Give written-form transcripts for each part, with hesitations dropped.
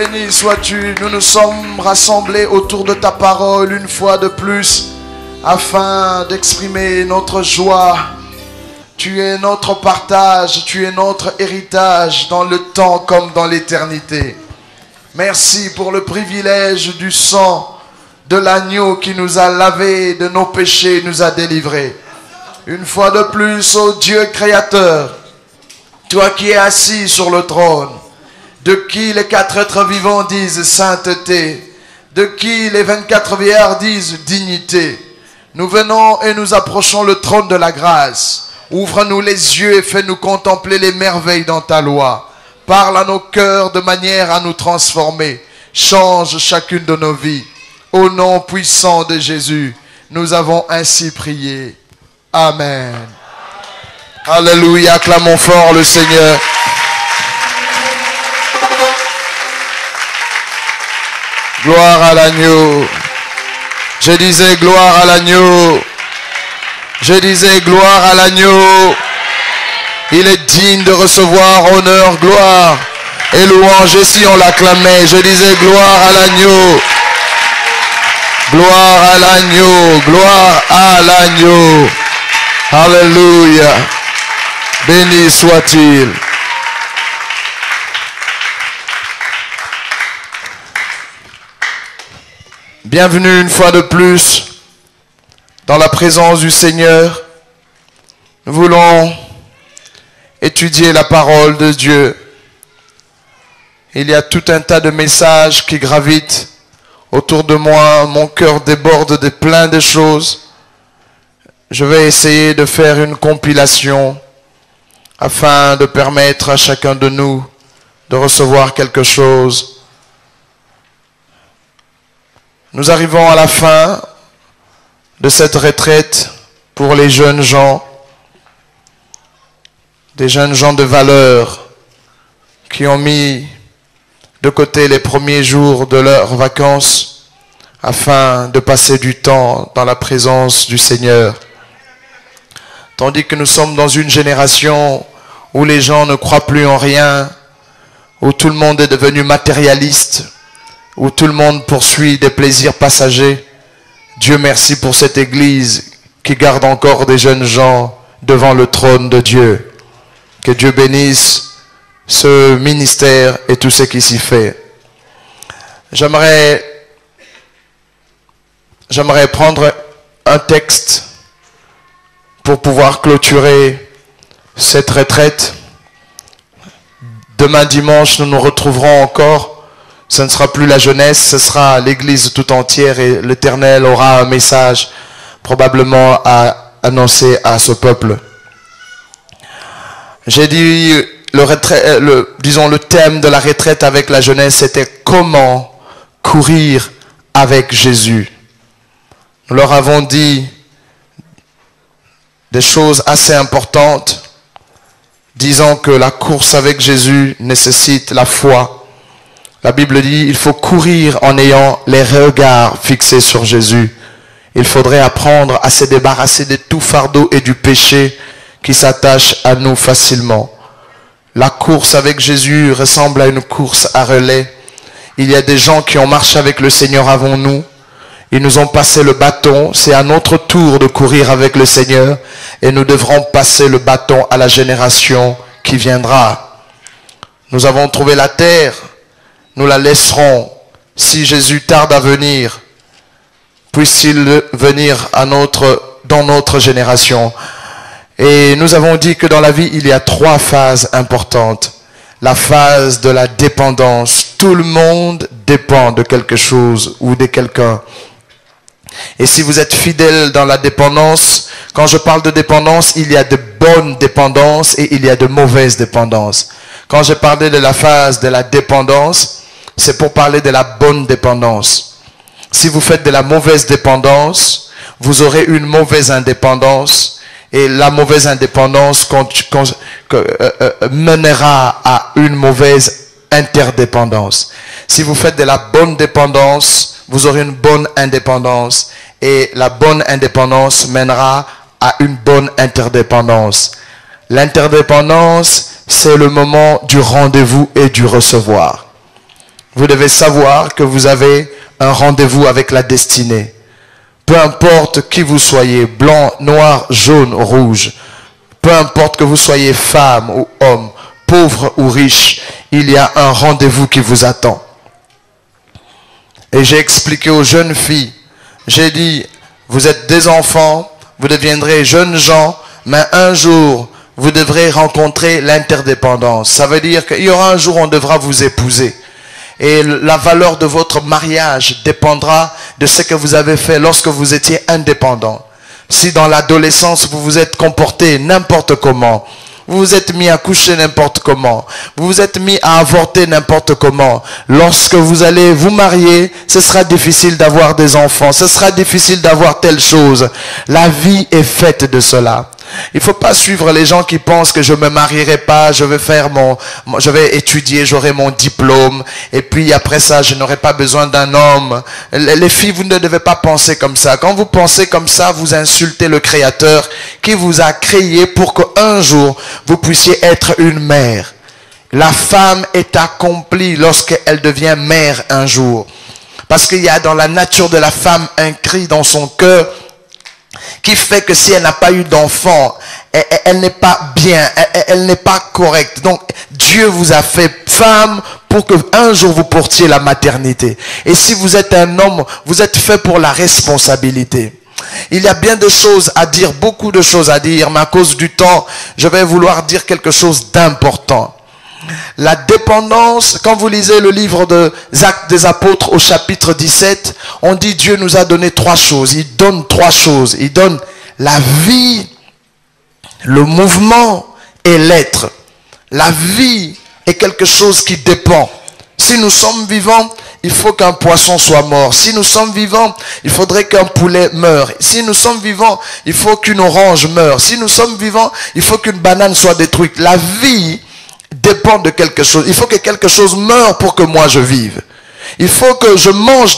Béni sois-tu, nous nous sommes rassemblés autour de ta parole une fois de plus afin d'exprimer notre joie. Tu es notre partage, tu es notre héritage dans le temps comme dans l'éternité. Merci pour le privilège du sang de l'agneau qui nous a lavés de nos péchés, nous a délivrés. Une fois de plus, ô Dieu créateur, toi qui es assis sur le trône, de qui les 4 êtres vivants disent sainteté, de qui les 24 vieillards disent dignité. Nous venons et nous approchons le trône de la grâce. Ouvre-nous les yeux et fais-nous contempler les merveilles dans ta loi. Parle à nos cœurs de manière à nous transformer. Change chacune de nos vies. Au nom puissant de Jésus, nous avons ainsi prié. Amen. Alléluia, acclamons fort le Seigneur. Gloire à l'agneau. Je disais gloire à l'agneau. Je disais gloire à l'agneau. Il est digne de recevoir honneur, gloire et louange. Et si on l'acclamait, je disais gloire à l'agneau. Gloire à l'agneau. Gloire à l'agneau. Alléluia. Béni soit-il. Bienvenue une fois de plus dans la présence du Seigneur. Nous voulons étudier la parole de Dieu. Il y a tout un tas de messages qui gravitent autour de moi. Mon cœur déborde de plein de choses. Je vais essayer de faire une compilation afin de permettre à chacun de nous de recevoir quelque chose. Nous arrivons à la fin de cette retraite pour les jeunes gens, des jeunes gens de valeur qui ont mis de côté les premiers jours de leurs vacances afin de passer du temps dans la présence du Seigneur. Tandis que nous sommes dans une génération où les gens ne croient plus en rien, où tout le monde est devenu matérialiste, où tout le monde poursuit des plaisirs passagers. Dieu merci pour cette église qui garde encore des jeunes gens devant le trône de Dieu. Que Dieu bénisse ce ministère et tout ce qui s'y fait. J'aimerais prendre un texte pour pouvoir clôturer cette retraite. Demain dimanche, nous nous retrouverons encore. Ce ne sera plus la jeunesse, ce sera l'église tout entière et l'Éternel aura un message probablement à annoncer à ce peuple. J'ai dit, le thème de la retraite avec la jeunesse, c'était comment courir avec Jésus. Nous leur avons dit des choses assez importantes, disant que la course avec Jésus nécessite la foi. La Bible dit, il faut courir en ayant les regards fixés sur Jésus. Il faudrait apprendre à se débarrasser de tout fardeau et du péché qui s'attache à nous facilement. La course avec Jésus ressemble à une course à relais. Il y a des gens qui ont marché avec le Seigneur avant nous. Ils nous ont passé le bâton. C'est à notre tour de courir avec le Seigneur. Et nous devrons passer le bâton à la génération qui viendra. Nous avons trouvé la terre. Nous la laisserons. Si Jésus tarde à venir, puisse-t-il venir dans notre génération. Et nous avons dit que dans la vie, il y a 3 phases importantes. La phase de la dépendance. Tout le monde dépend de quelque chose ou de quelqu'un. Et si vous êtes fidèle dans la dépendance, quand je parle de dépendance, il y a de bonnes dépendances et il y a de mauvaises dépendances. Quand je parlais de la phase de la dépendance, c'est pour parler de la bonne dépendance. Si vous faites de la mauvaise dépendance, vous aurez une mauvaise indépendance. Et la mauvaise indépendance mènera à une mauvaise interdépendance. Si vous faites de la bonne dépendance, vous aurez une bonne indépendance. Et la bonne indépendance mènera à une bonne interdépendance. L'interdépendance, c'est le moment du rendez-vous et du recevoir. vous devez savoir que vous avez un rendez-vous avec la destinée. Peu importe qui vous soyez, blanc, noir, jaune, rouge, peu importe que vous soyez femme ou homme, pauvre ou riche, il y a un rendez-vous qui vous attend. Et j'ai expliqué aux jeunes filles, j'ai dit, vous êtes des enfants, vous deviendrez jeunes gens, mais un jour, vous devrez rencontrer l'interdépendance. Ça veut dire qu'il y aura un jour où on devra vous épouser. Et la valeur de votre mariage dépendra de ce que vous avez fait lorsque vous étiez indépendant. Si dans l'adolescence, vous vous êtes comporté n'importe comment, vous vous êtes mis à coucher n'importe comment, vous vous êtes mis à avorter n'importe comment, lorsque vous allez vous marier, ce sera difficile d'avoir des enfants, ce sera difficile d'avoir telle chose. La vie est faite de cela. Il ne faut pas suivre les gens qui pensent que je ne me marierai pas, je vais étudier, j'aurai mon diplôme, et puis après ça, je n'aurai pas besoin d'un homme. Les filles, vous ne devez pas penser comme ça. Quand vous pensez comme ça, vous insultez le Créateur qui vous a créé pour qu'un jour, vous puissiez être une mère. La femme est accomplie lorsqu'elle devient mère un jour. Parce qu'il y a dans la nature de la femme un cri dans son cœur qui fait que si elle n'a pas eu d'enfant, elle n'est pas bien, elle n'est pas correcte. Donc Dieu vous a fait femme pour qu'un jour vous portiez la maternité. Et si vous êtes un homme, vous êtes fait pour la responsabilité. Il y a bien de choses à dire, beaucoup de choses à dire, mais à cause du temps, je vais vouloir dire quelque chose d'important. La dépendance, quand vous lisez le livre des Actes des Apôtres au chapitre 17, on dit Dieu nous a donné trois choses. Il donne trois choses. Il donne la vie, le mouvement et l'être. La vie est quelque chose qui dépend. Si nous sommes vivants, il faut qu'un poisson soit mort. Si nous sommes vivants, il faudrait qu'un poulet meure. Si nous sommes vivants, il faut qu'une orange meure. Si nous sommes vivants, il faut qu'une banane soit détruite. La vie dépend de quelque chose. Il faut que quelque chose meure pour que moi je vive. Il faut que je mange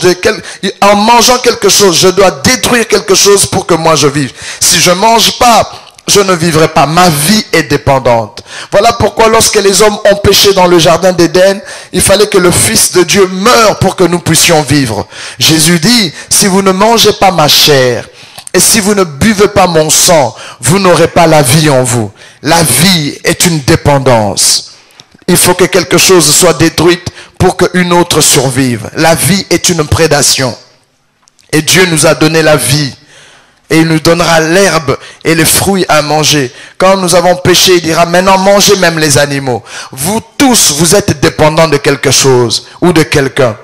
en mangeant quelque chose, je dois détruire quelque chose pour que moi je vive. Si je ne mange pas, je ne vivrai pas. Ma vie est dépendante. Voilà pourquoi lorsque les hommes ont péché dans le jardin d'Éden, il fallait que le Fils de Dieu meure pour que nous puissions vivre. Jésus dit, si vous ne mangez pas ma chair, et si vous ne buvez pas mon sang, vous n'aurez pas la vie en vous. La vie est une dépendance. Il faut que quelque chose soit détruit pour qu'une autre survive. La vie est une prédation. Et Dieu nous a donné la vie. Et il nous donnera l'herbe et les fruits à manger. Quand nous avons péché, il dira, maintenant mangez même les animaux. Vous tous, vous êtes dépendants de quelque chose ou de quelqu'un.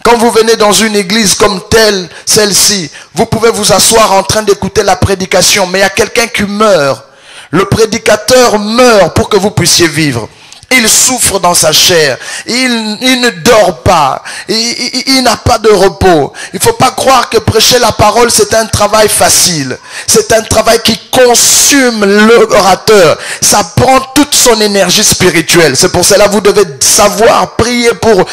Quand vous venez dans une église comme telle, celle-ci, vous pouvez vous asseoir en train d'écouter la prédication, mais il y a quelqu'un qui meurt. Le prédicateur meurt pour que vous puissiez vivre. Il souffre dans sa chair. Il ne dort pas. Il n'a pas de repos. Il ne faut pas croire que prêcher la parole, c'est un travail facile. C'est un travail qui consume l'orateur. Ça prend toute son énergie spirituelle. C'est pour cela que vous devez savoir prier pour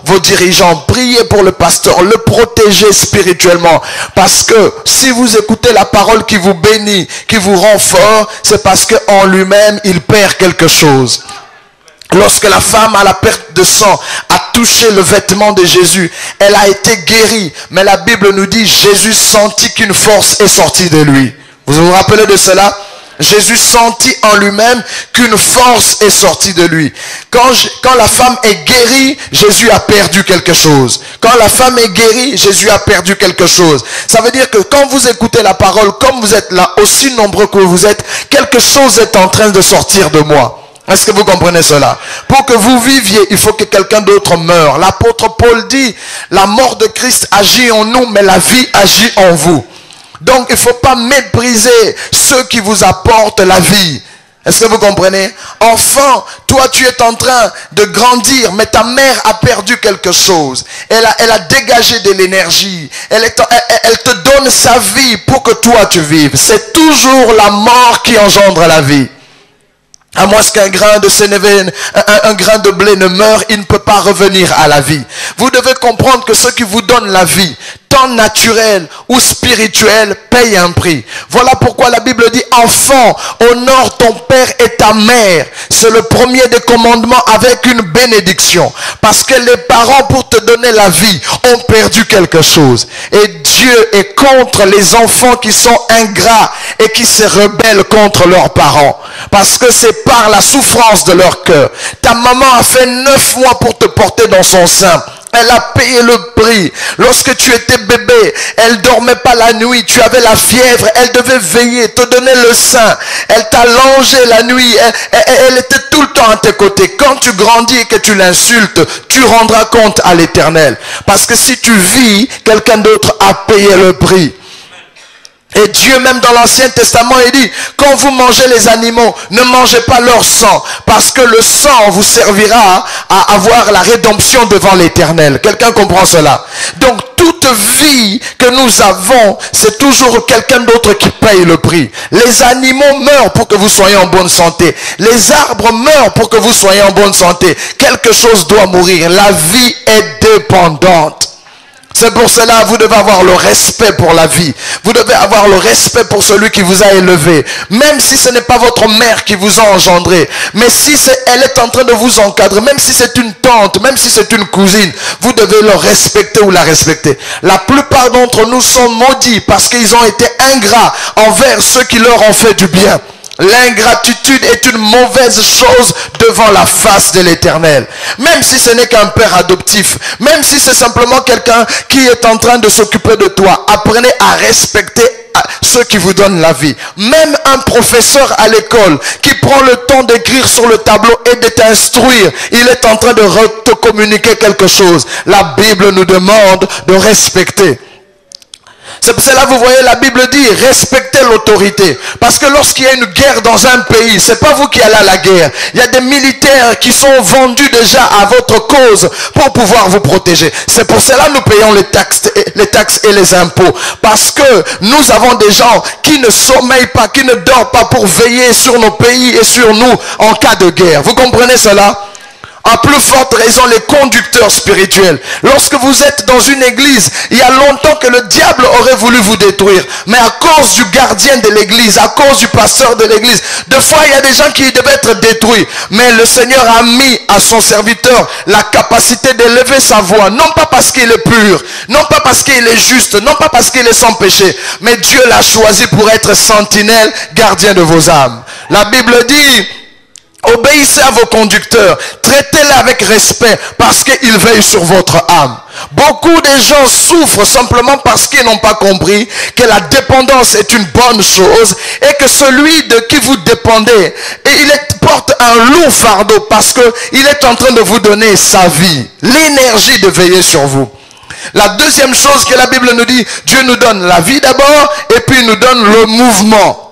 vos dirigeants, prier pour le pasteur, le protéger spirituellement. Parce que si vous écoutez la parole qui vous bénit, qui vous rend fort, c'est parce qu'en lui-même, il perd quelque chose. Lorsque la femme à la perte de sang a touché le vêtement de Jésus, elle a été guérie. Mais la Bible nous dit, Jésus sentit qu'une force est sortie de lui. Vous vous rappelez de cela? Jésus sentit en lui-même qu'une force est sortie de lui. Quand la femme est guérie, Jésus a perdu quelque chose. Quand la femme est guérie, Jésus a perdu quelque chose. Ça veut dire que quand vous écoutez la parole, comme vous êtes là, aussi nombreux que vous êtes, quelque chose est en train de sortir de moi. Est-ce que vous comprenez cela? Pour que vous viviez, il faut que quelqu'un d'autre meure. L'apôtre Paul dit, la mort de Christ agit en nous, mais la vie agit en vous. Donc, il ne faut pas mépriser ceux qui vous apportent la vie. Est-ce que vous comprenez? Enfant, toi tu es en train de grandir, mais ta mère a perdu quelque chose. Elle a dégagé de l'énergie. Elle te donne sa vie pour que toi tu vives. C'est toujours la mort qui engendre la vie. À moins qu'un grain de sénévé, un grain de blé ne meure, il ne peut pas revenir à la vie. Vous devez comprendre que ce qui vous donne la vie, tant naturel ou spirituel, paye un prix. Voilà pourquoi la Bible dit, enfant, honore ton père et ta mère. C'est le premier des commandements avec une bénédiction. Parce que les parents, pour te donner la vie, ont perdu quelque chose. Et Dieu est contre les enfants qui sont ingrats et qui se rebellent contre leurs parents. Parce que c'est par la souffrance de leur cœur. Ta maman a fait 9 mois pour te porter dans son sein. Elle a payé le prix. Lorsque tu étais bébé, elle dormait pas la nuit. Tu avais la fièvre. Elle devait veiller, te donner le sein. Elle t'a longé la nuit. Elle était tout le temps à tes côtés. Quand tu grandis et que tu l'insultes, tu rendras compte à l'Éternel. Parce que si tu vis, quelqu'un d'autre a payé le prix. Et Dieu même dans l'Ancien Testament, il dit, quand vous mangez les animaux, ne mangez pas leur sang, parce que le sang vous servira à avoir la rédemption devant l'Éternel. Quelqu'un comprend cela? Donc toute vie que nous avons, c'est toujours quelqu'un d'autre qui paye le prix. Les animaux meurent pour que vous soyez en bonne santé. Les arbres meurent pour que vous soyez en bonne santé. Quelque chose doit mourir. La vie est dépendante. C'est pour cela que vous devez avoir le respect pour la vie. Vous devez avoir le respect pour celui qui vous a élevé. Même si ce n'est pas votre mère qui vous a engendré. Mais si elle est en train de vous encadrer. Même si c'est une tante. Même si c'est une cousine. Vous devez le respecter ou la respecter. La plupart d'entre nous sont maudits parce qu'ils ont été ingrats envers ceux qui leur ont fait du bien. L'ingratitude est une mauvaise chose devant la face de l'Éternel. Même si ce n'est qu'un père adoptif, même si c'est simplement quelqu'un qui est en train de s'occuper de toi, apprenez à respecter ceux qui vous donnent la vie. Même un professeur à l'école qui prend le temps d'écrire sur le tableau et de t'instruire, il est en train de te communiquer quelque chose. La Bible nous demande de respecter. C'est pour cela que vous voyez, la Bible dit, respectez l'autorité. Parce que lorsqu'il y a une guerre dans un pays, c'est pas vous qui allez à la guerre. Il y a des militaires qui sont vendus déjà à votre cause pour pouvoir vous protéger. C'est pour cela que nous payons les taxes et les impôts. Parce que nous avons des gens qui ne sommeillent pas, qui ne dorment pas pour veiller sur nos pays et sur nous en cas de guerre. Vous comprenez cela? À plus forte raison, les conducteurs spirituels. Lorsque vous êtes dans une église, il y a longtemps que le diable aurait voulu vous détruire. Mais à cause du gardien de l'église, à cause du pasteur de l'église, deux fois il y a des gens qui devaient être détruits. Mais le Seigneur a mis à son serviteur la capacité d'élever sa voix. Non pas parce qu'il est pur, non pas parce qu'il est juste, non pas parce qu'il est sans péché. Mais Dieu l'a choisi pour être sentinelle, gardien de vos âmes. La Bible dit... obéissez à vos conducteurs, traitez-les avec respect parce qu'ils veillent sur votre âme. Beaucoup de gens souffrent simplement parce qu'ils n'ont pas compris que la dépendance est une bonne chose et que celui de qui vous dépendez, porte un lourd fardeau parce qu'il est en train de vous donner sa vie, l'énergie de veiller sur vous. La deuxième chose que la Bible nous dit, Dieu nous donne la vie d'abord et puis il nous donne le mouvement.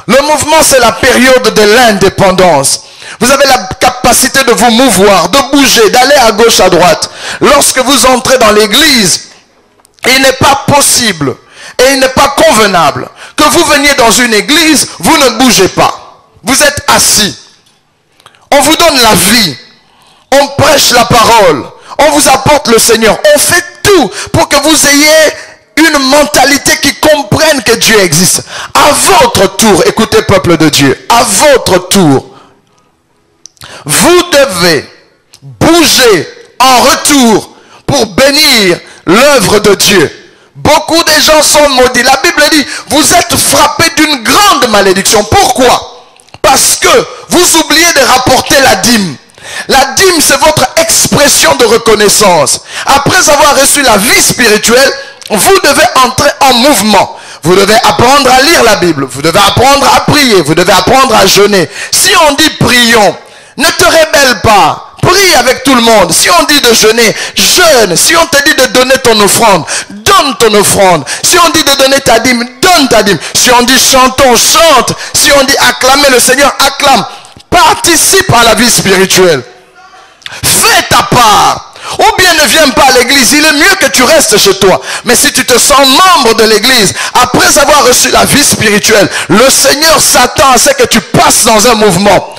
Le mouvement, c'est la période de l'indépendance. Vous avez la capacité de vous mouvoir, de bouger, d'aller à gauche, à droite. Lorsque vous entrez dans l'église, il n'est pas possible et il n'est pas convenable que vous veniez dans une église, vous ne bougez pas. Vous êtes assis. On vous donne la vie. On prêche la parole. On vous apporte le Seigneur. On fait tout pour que vous ayez une mentalité qui comprenne que Dieu existe. À votre tour, écoutez peuple de Dieu, à votre tour, vous devez bouger en retour pour bénir l'œuvre de Dieu. Beaucoup de gens sont maudits. La Bible dit, vous êtes frappés d'une grande malédiction. Pourquoi? Parce que vous oubliez de rapporter la dîme. La dîme, c'est votre expression de reconnaissance. Après avoir reçu la vie spirituelle, vous devez entrer en mouvement. Vous devez apprendre à lire la Bible. Vous devez apprendre à prier. Vous devez apprendre à jeûner. Si on dit prions, ne te rébelle pas. Prie avec tout le monde. Si on dit de jeûner, jeûne. Si on te dit de donner ton offrande, donne ton offrande. Si on dit de donner ta dîme, donne ta dîme. Si on dit chantons, chante. Si on dit acclamer le Seigneur, acclame. Participe à la vie spirituelle. Fais ta part. Ou bien ne viens pas à l'église. Il est mieux que tu restes chez toi. Mais si tu te sens membre de l'église, après avoir reçu la vie spirituelle, le Seigneur s'attend à ce que tu passes dans un mouvement.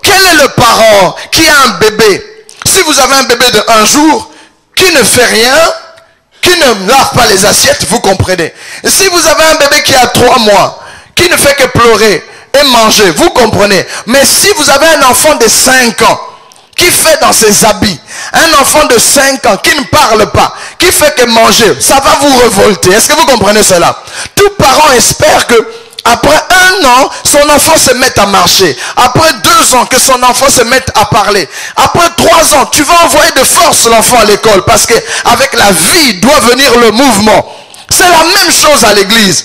Quel est le parent qui a un bébé? Si vous avez un bébé de 1 jour, qui ne fait rien, qui ne lave pas les assiettes, vous comprenez. Si vous avez un bébé qui a 3 mois, qui ne fait que pleurer et manger, vous comprenez. Mais si vous avez un enfant de 5 ans, qui fait dans ses habits, un enfant de 5 ans qui ne parle pas, qui fait que manger, ça va vous révolter. Est-ce que vous comprenez cela? Tout parent espère que après 1 an, son enfant se mette à marcher. Après 2 ans, que son enfant se mette à parler. Après 3 ans, tu vas envoyer de force l'enfant à l'école parce que avec la vie doit venir le mouvement. C'est la même chose à l'église.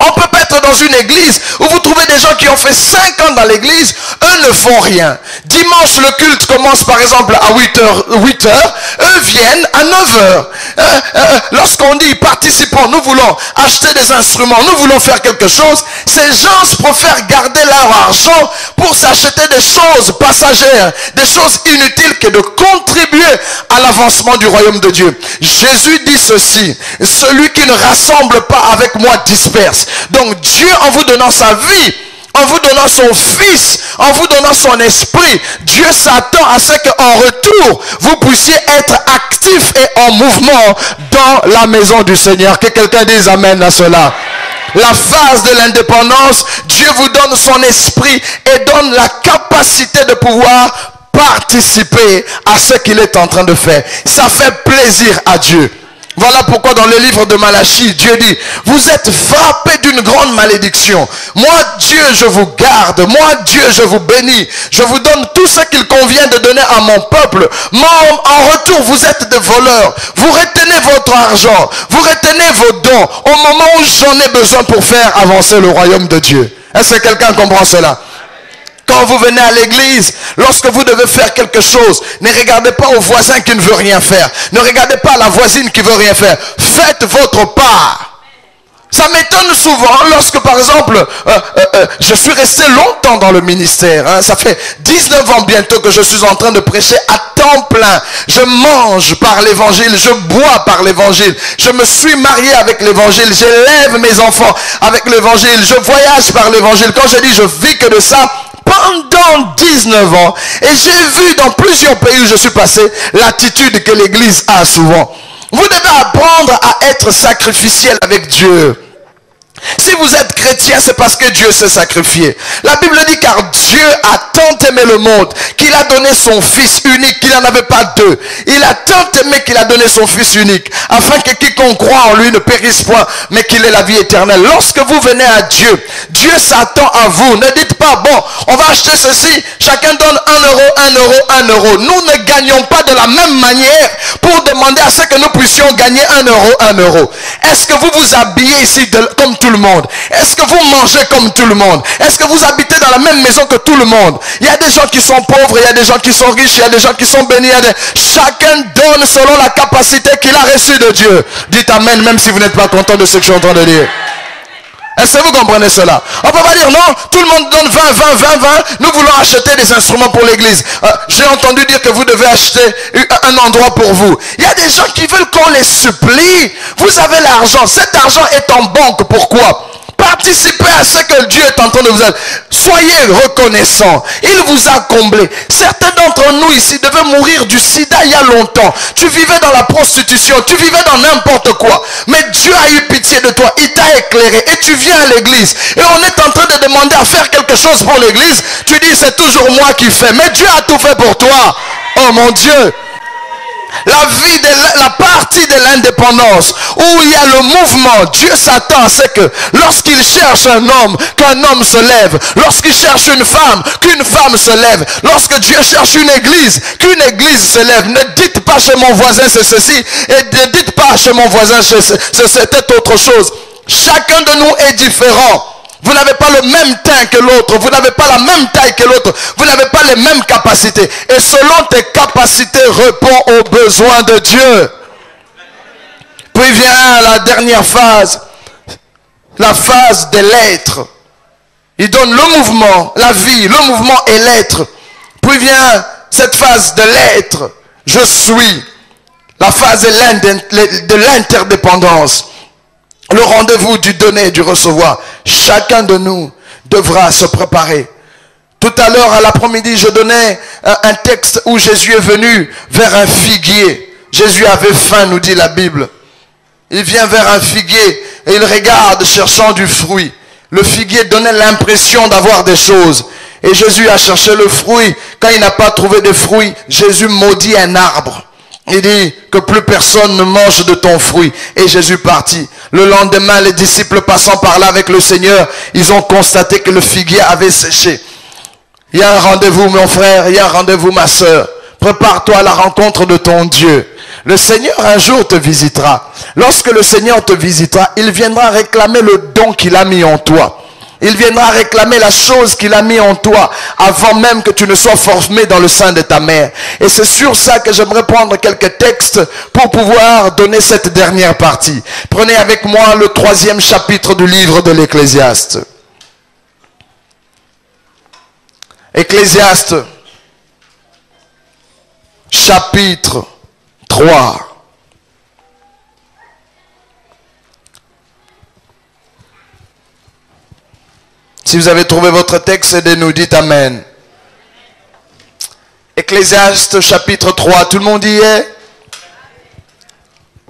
On peut pas être dans une église où vous trouvez des gens qui ont fait 5 ans dans l'église, eux ne font rien. Dimanche, le culte commence par exemple à 8h, eux viennent à 9h. Lorsqu'on dit participants, nous voulons acheter des instruments, nous voulons faire quelque chose, ces gens préfèrent garder leur argent pour s'acheter des choses passagères, des choses inutiles que de contribuer à l'avancement du royaume de Dieu. Jésus dit ceci, celui qui ne rassemble pas avec moi disperse. Donc Dieu, en vous donnant sa vie, en vous donnant son fils, en vous donnant son esprit, Dieu s'attend à ce qu'en retour, vous puissiez être actifs et en mouvement dans la maison du Seigneur. Que quelqu'un dise amen à cela. La phase de l'indépendance, Dieu vous donne son esprit et donne la capacité de pouvoir participer à ce qu'il est en train de faire. Ça fait plaisir à Dieu. Voilà pourquoi dans le livre de Malachie, Dieu dit, vous êtes frappés d'une grande malédiction. Moi, Dieu, je vous garde. Moi, Dieu, je vous bénis. Je vous donne tout ce qu'il convient de donner à mon peuple. Moi, en retour, vous êtes des voleurs. Vous retenez votre argent. Vous retenez vos dons au moment où j'en ai besoin pour faire avancer le royaume de Dieu. Est-ce que quelqu'un comprend cela? Quand vous venez à l'église, lorsque vous devez faire quelque chose, ne regardez pas au voisin qui ne veut rien faire. Ne regardez pas à la voisine qui veut rien faire. Faites votre part. Ça m'étonne souvent lorsque, par exemple, je suis resté longtemps dans le ministère. Ça fait 19 ans bientôt que je suis en train de prêcher à temps plein. Je mange par l'évangile, je bois par l'évangile. Je me suis marié avec l'évangile. J'élève mes enfants avec l'évangile. Je voyage par l'évangile. Quand je dis je vis que de ça, pendant 19 ans, et j'ai vu dans plusieurs pays où je suis passé l'attitude que l'église a souvent. Vous devez apprendre à être sacrificiel avec Dieu. Si vous êtes chrétien, c'est parce que Dieu s'est sacrifié. La Bible dit car Dieu a tant aimé le monde qu'il a donné son fils unique, qu'il n'en avait pas deux. Il a tant aimé qu'il a donné son fils unique, afin que quiconque croit en lui ne périsse point, mais qu'il ait la vie éternelle. Lorsque vous venez à Dieu, Dieu s'attend à vous. Ne dites pas, bon, on va acheter ceci, chacun donne 1 euro, 1 euro, 1 euro. Nous ne gagnons pas de la même manière pour demander à ce que nous puissions gagner 1 euro, 1 euro. Est-ce que vous vous habillez ici comme tout le monde? Est-ce que vous mangez comme tout le monde? Est-ce que vous habitez dans la même maison que tout le monde? Il y a des gens qui sont pauvres, il y a des gens qui sont riches, il y a des gens qui sont bénis. Chacun donne selon la capacité qu'il a reçue de Dieu. Dites amen même si vous n'êtes pas content de ce que je suis en train de dire. Est-ce que vous comprenez cela? On ne peut pas dire non, tout le monde donne 20, 20, 20, 20. Nous voulons acheter des instruments pour l'église. J'ai entendu dire que vous devez acheter un endroit pour vous. Il y a des gens qui veulent qu'on les supplie. Vous avez l'argent. Cet argent est en banque. Pourquoi? Participez à ce que Dieu est en train de vous aider. Soyez reconnaissants. Il vous a comblé. Certains d'entre nous ici devaient mourir du sida il y a longtemps. Tu vivais dans la prostitution. Tu vivais dans n'importe quoi. Mais Dieu a eu pitié de toi. Il t'a éclairé. Et tu viens à l'église. Et on est en train de demander à faire quelque chose pour l'église. Tu dis c'est toujours moi qui fais. Mais Dieu a tout fait pour toi. Oh mon Dieu. La partie de l'indépendance où il y a le mouvement, Dieu s'attend à ce que lorsqu'il cherche un homme, qu'un homme se lève. Lorsqu'il cherche une femme, qu'une femme se lève. Lorsque Dieu cherche une église, qu'une église se lève. Ne dites pas chez mon voisin c'est ceci et ne dites pas chez mon voisin c'est autre chose. Chacun de nous est différent. Vous n'avez pas le même teint que l'autre. Vous n'avez pas la même taille que l'autre. Vous n'avez pas les mêmes capacités. Et selon tes capacités, réponds aux besoins de Dieu. Puis vient la dernière phase. La phase de l'être. Il donne le mouvement, la vie, le mouvement et l'être. Puis vient cette phase de l'être. Je suis. La phase de l'interdépendance. Le rendez-vous du donner et du recevoir. Chacun de nous devra se préparer. Tout à l'heure, à l'après-midi, je donnais un texte où Jésus est venu vers un figuier. Jésus avait faim, nous dit la Bible. Il vient vers un figuier et il regarde cherchant du fruit. Le figuier donnait l'impression d'avoir des choses. Et Jésus a cherché le fruit. Quand il n'a pas trouvé de fruit, Jésus maudit un arbre. Il dit que plus personne ne mange de ton fruit. Et Jésus partit. Le lendemain, les disciples passant par là avec le Seigneur, ils ont constaté que le figuier avait séché. Il y a un rendez-vous, mon frère. Il y a un rendez-vous, ma sœur. Prépare-toi à la rencontre de ton Dieu. Le Seigneur un jour te visitera. Lorsque le Seigneur te visitera, il viendra réclamer le don qu'il a mis en toi. Il viendra réclamer la chose qu'il a mis en toi avant même que tu ne sois formé dans le sein de ta mère. Et c'est sur ça que j'aimerais prendre quelques textes pour pouvoir donner cette dernière partie. Prenez avec moi le 3e chapitre du livre de l'Ecclésiaste. Ecclésiaste, chapitre 3. Si vous avez trouvé votre texte, aidez-nous, dites Amen. Ecclésiaste chapitre 3, tout le monde y est?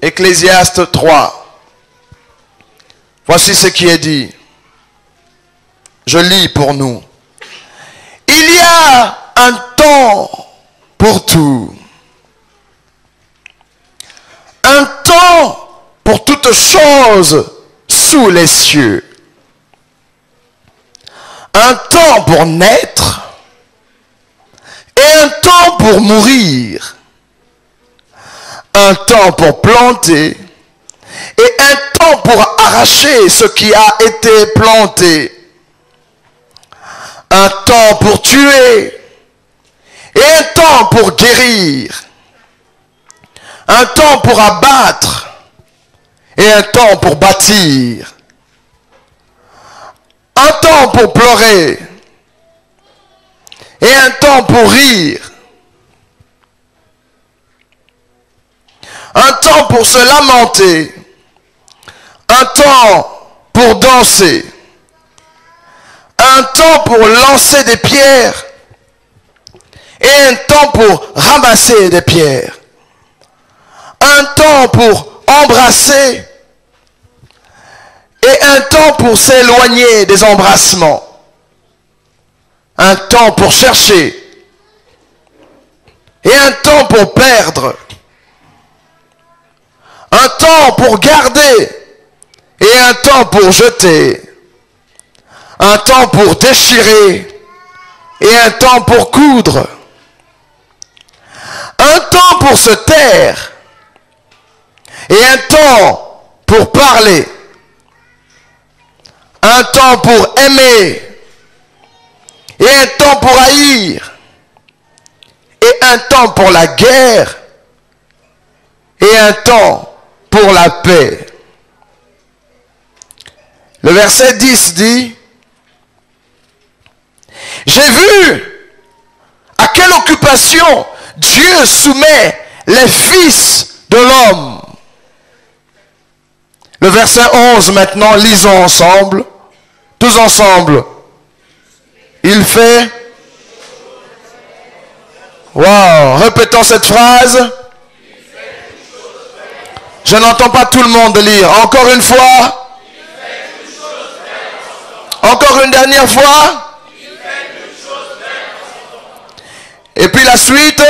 Ecclésiaste 3. Voici ce qui est dit. Je lis pour nous. Il y a un temps pour tout. Un temps pour toutes choses sous les cieux. Un temps pour naître et un temps pour mourir. Un temps pour planter et un temps pour arracher ce qui a été planté. Un temps pour tuer et un temps pour guérir. Un temps pour abattre et un temps pour bâtir. Un temps pour pleurer et un temps pour rire. Un temps pour se lamenter. Un temps pour danser. Un temps pour lancer des pierres et un temps pour ramasser des pierres. Un temps pour embrasser et un temps pour s'éloigner des embrassements. Un temps pour chercher et un temps pour perdre. Un temps pour garder et un temps pour jeter. Un temps pour déchirer et un temps pour coudre. Un temps pour se taire et un temps pour parler. Un temps pour aimer et un temps pour haïr. Et un temps pour la guerre et un temps pour la paix. Le verset 10 dit: j'ai vu à quelle occupation Dieu soumet les fils de l'homme. Le verset 11 maintenant, lisons ensemble, tous ensemble. Il fait... Wow, répétons cette phrase. Je n'entends pas tout le monde lire. Encore une fois. Encore une dernière fois. Et puis la suite.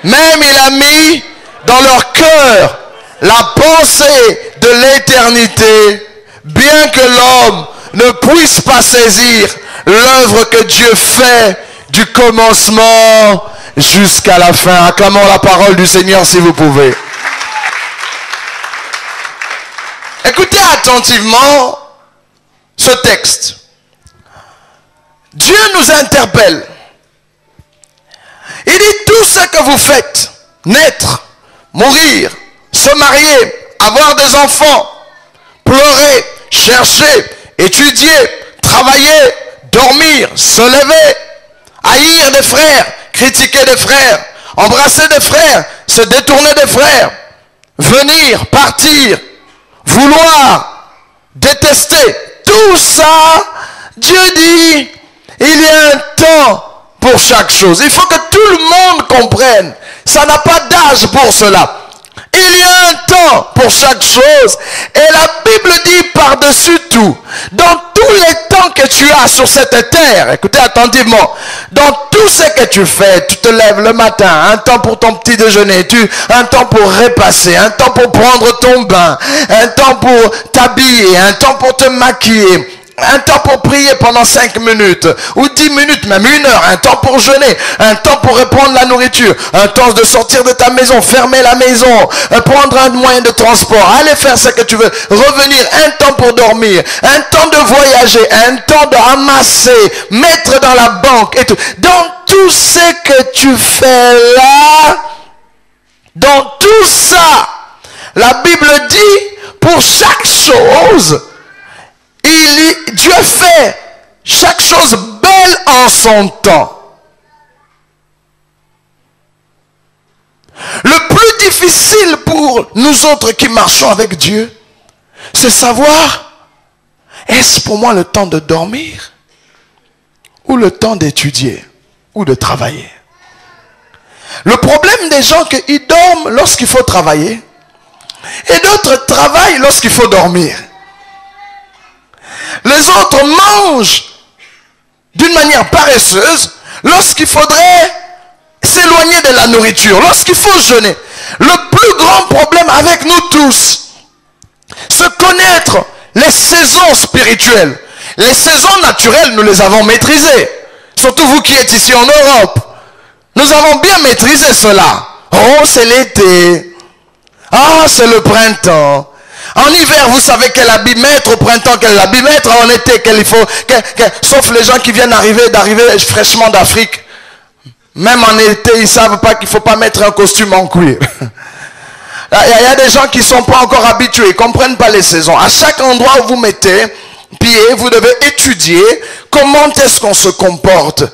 Même il a mis dans leur cœur la pensée de l'éternité, bien que l'homme ne puisse pas saisir l'œuvre que Dieu fait du commencement jusqu'à la fin. Acclamons la parole du Seigneur si vous pouvez. Écoutez attentivement ce texte. Dieu nous interpelle. Il dit: tout ce que vous faites, naître, mourir, se marier, avoir des enfants, pleurer, chercher, étudier, travailler, dormir, se lever, haïr des frères, critiquer des frères, embrasser des frères, se détourner des frères, venir, partir, vouloir, détester, tout ça, Dieu dit, il y a un temps pour chaque chose. Il faut que tout le monde comprenne. Ça n'a pas d'âge pour cela. Il y a un temps pour chaque chose. Et la Bible dit par-dessus tout, dans tous les temps que tu as sur cette terre, écoutez attentivement, dans tout ce que tu fais, tu te lèves le matin, un temps pour ton petit déjeuner, un temps pour repasser, un temps pour prendre ton bain, un temps pour t'habiller, un temps pour te maquiller, un temps pour prier pendant 5 minutes, ou 10 minutes, même 1 heure, un temps pour jeûner, un temps pour reprendre la nourriture, un temps de sortir de ta maison, fermer la maison, prendre un moyen de transport, aller faire ce que tu veux, revenir, un temps pour dormir, un temps de voyager, un temps de ramasser, mettre dans la banque et tout. Dans tout ce que tu fais là, dans tout ça, la Bible dit, pour chaque chose, Dieu fait chaque chose belle en son temps. Le plus difficile pour nous autres qui marchons avec Dieu, c'est savoir, est-ce pour moi le temps de dormir ou le temps d'étudier ou de travailler? Le problème des gens, qu'ils dorment lorsqu'il faut travailler et d'autres travaillent lorsqu'il faut dormir. Les autres mangent d'une manière paresseuse lorsqu'il faudrait s'éloigner de la nourriture, lorsqu'il faut jeûner. Le plus grand problème avec nous tous, c'est connaître les saisons spirituelles. Les saisons naturelles, nous les avons maîtrisées. Surtout vous qui êtes ici en Europe. Nous avons bien maîtrisé cela. Oh, c'est l'été. Ah, c'est le printemps. En hiver, vous savez quel habit mettre. Au printemps, quel habit mettre. En été, il faut... sauf les gens qui viennent d'arriver fraîchement d'Afrique. Même en été, ils ne savent pas qu'il ne faut pas mettre un costume en cuir. Il y a des gens qui ne sont pas encore habitués. Ils ne comprennent pas les saisons. À chaque endroit où vous mettez pied, vous devez étudier comment est-ce qu'on se comporte.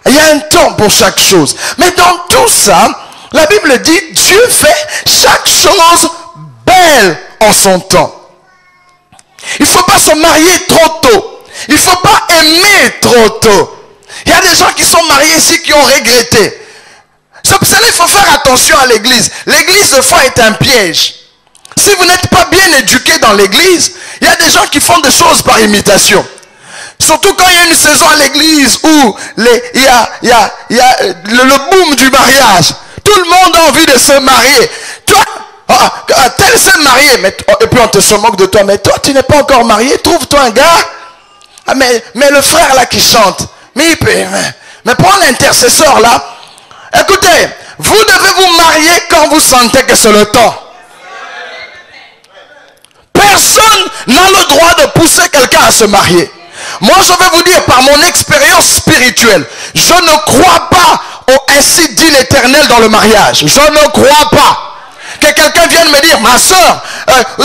Il y a un temps pour chaque chose. Mais dans tout ça, la Bible dit, Dieu fait chaque chose belle en son temps. Il ne faut pas se marier trop tôt. Il ne faut pas aimer trop tôt. Il y a des gens qui sont mariés ici qui ont regretté. C'est pour cela qu'il faut faire attention à l'église. L'église de foi est un piège. Si vous n'êtes pas bien éduqué dans l'église, il y a des gens qui font des choses par imitation. Surtout quand il y a une saison à l'église où il y a le boom du mariage. Tout le monde a envie de se marier. Toi, tel s'est marié, et puis on se moque de toi. Mais toi, tu n'es pas encore marié. Trouve-toi un gars. Mais le frère là qui chante. Mais prends l'intercesseur là. Écoutez, vous devez vous marier quand vous sentez que c'est le temps. Personne n'a le droit de pousser quelqu'un à se marier. Moi, je vais vous dire par mon expérience spirituelle, je ne crois pas au ainsi dit l'Éternel dans le mariage. Je ne crois pas que quelqu'un vienne me dire, ma soeur,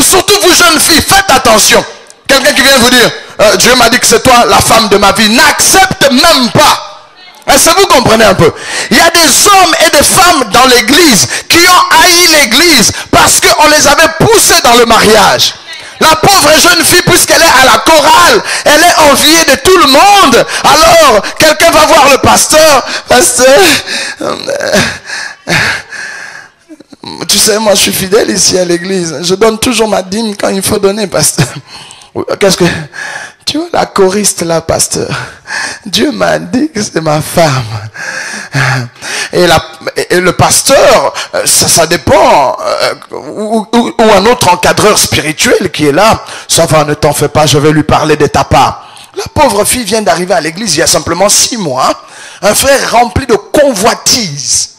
surtout vous jeunes filles, faites attention. Quelqu'un qui vient vous dire, Dieu m'a dit que c'est toi la femme de ma vie. N'accepte même pas. Est-ce que vous comprenez un peu? Il y a des hommes et des femmes dans l'église qui ont haï l'église parce qu'on les avait poussés dans le mariage. La pauvre jeune fille, puisqu'elle est à la chorale, elle est enviée de tout le monde. Alors, quelqu'un va voir le pasteur. Pasteur, tu sais, moi je suis fidèle ici à l'église. Je donne toujours ma dîme quand il faut donner, pasteur. Qu'est-ce que... Tu vois la choriste là, pasteur. Dieu m'a dit que c'est ma femme. Et le pasteur, ça dépend. Ou un autre encadreur spirituel qui est là. Ça va, ne t'en fais pas, je vais lui parler de ta part. La pauvre fille vient d'arriver à l'église il y a simplement 6 mois. Un frère rempli de convoitise.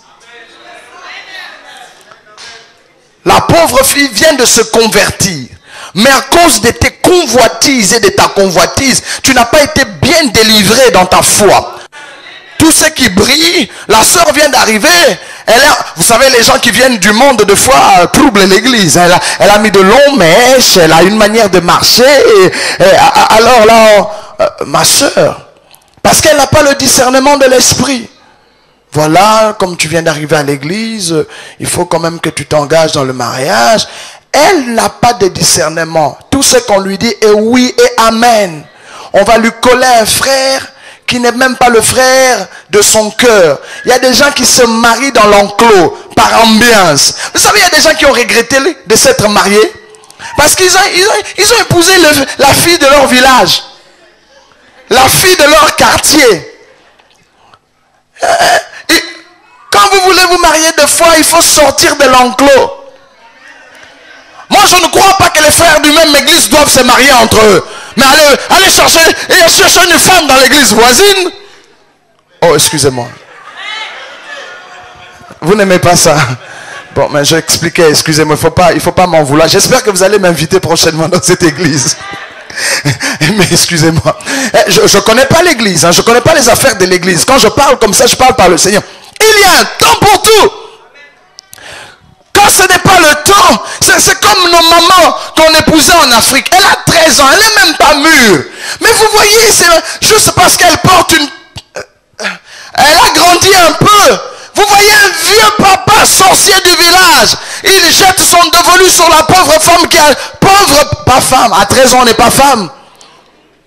La pauvre fille vient de se convertir. Mais à cause de tes convoitises et de ta convoitise, tu n'as pas été bien délivré dans ta foi. Tout ce qui brille, la sœur vient d'arriver. Vous savez, les gens qui viennent du monde de foi troublent l'église. Elle a mis de longs mèches, elle a une manière de marcher. Alors là, ma sœur, parce qu'elle n'a pas le discernement de l'esprit. Voilà, comme tu viens d'arriver à l'église, il faut quand même que tu t'engages dans le mariage. Elle n'a pas de discernement. Tout ce qu'on lui dit est oui et amen. On va lui coller un frère qui n'est même pas le frère de son cœur. Il y a des gens qui se marient dans l'enclos, par ambiance. Vous savez, il y a des gens qui ont regretté de s'être mariés parce qu'ils ont épousé la fille de leur village, la fille de leur quartier. Quand vous voulez vous marier deux fois, il faut sortir de l'enclos. Moi, je ne crois pas que les frères du même église doivent se marier entre eux. Mais allez chercher une femme dans l'église voisine. Oh, excusez-moi. Vous n'aimez pas ça? Bon, mais je expliquais, excusez-moi, il faut pas m'en vouloir. J'espère que vous allez m'inviter prochainement dans cette église. Mais excusez-moi. Je ne connais pas l'église, hein, je ne connais pas les affaires de l'église. Quand je parle comme ça, je parle par le Seigneur. Il y a un temps pour tout. Quand ce n'est pas le temps, c'est comme nos mamans qu'on épousait en Afrique. Elle a 13 ans, elle n'est même pas mûre. Mais vous voyez, c'est juste parce qu'elle porte une... Elle a grandi un peu. Vous voyez un vieux papa sorcier du village. Il jette son dévolu sur la pauvre femme qui a... Pauvre, pas femme. À 13 ans, on n'est pas femme.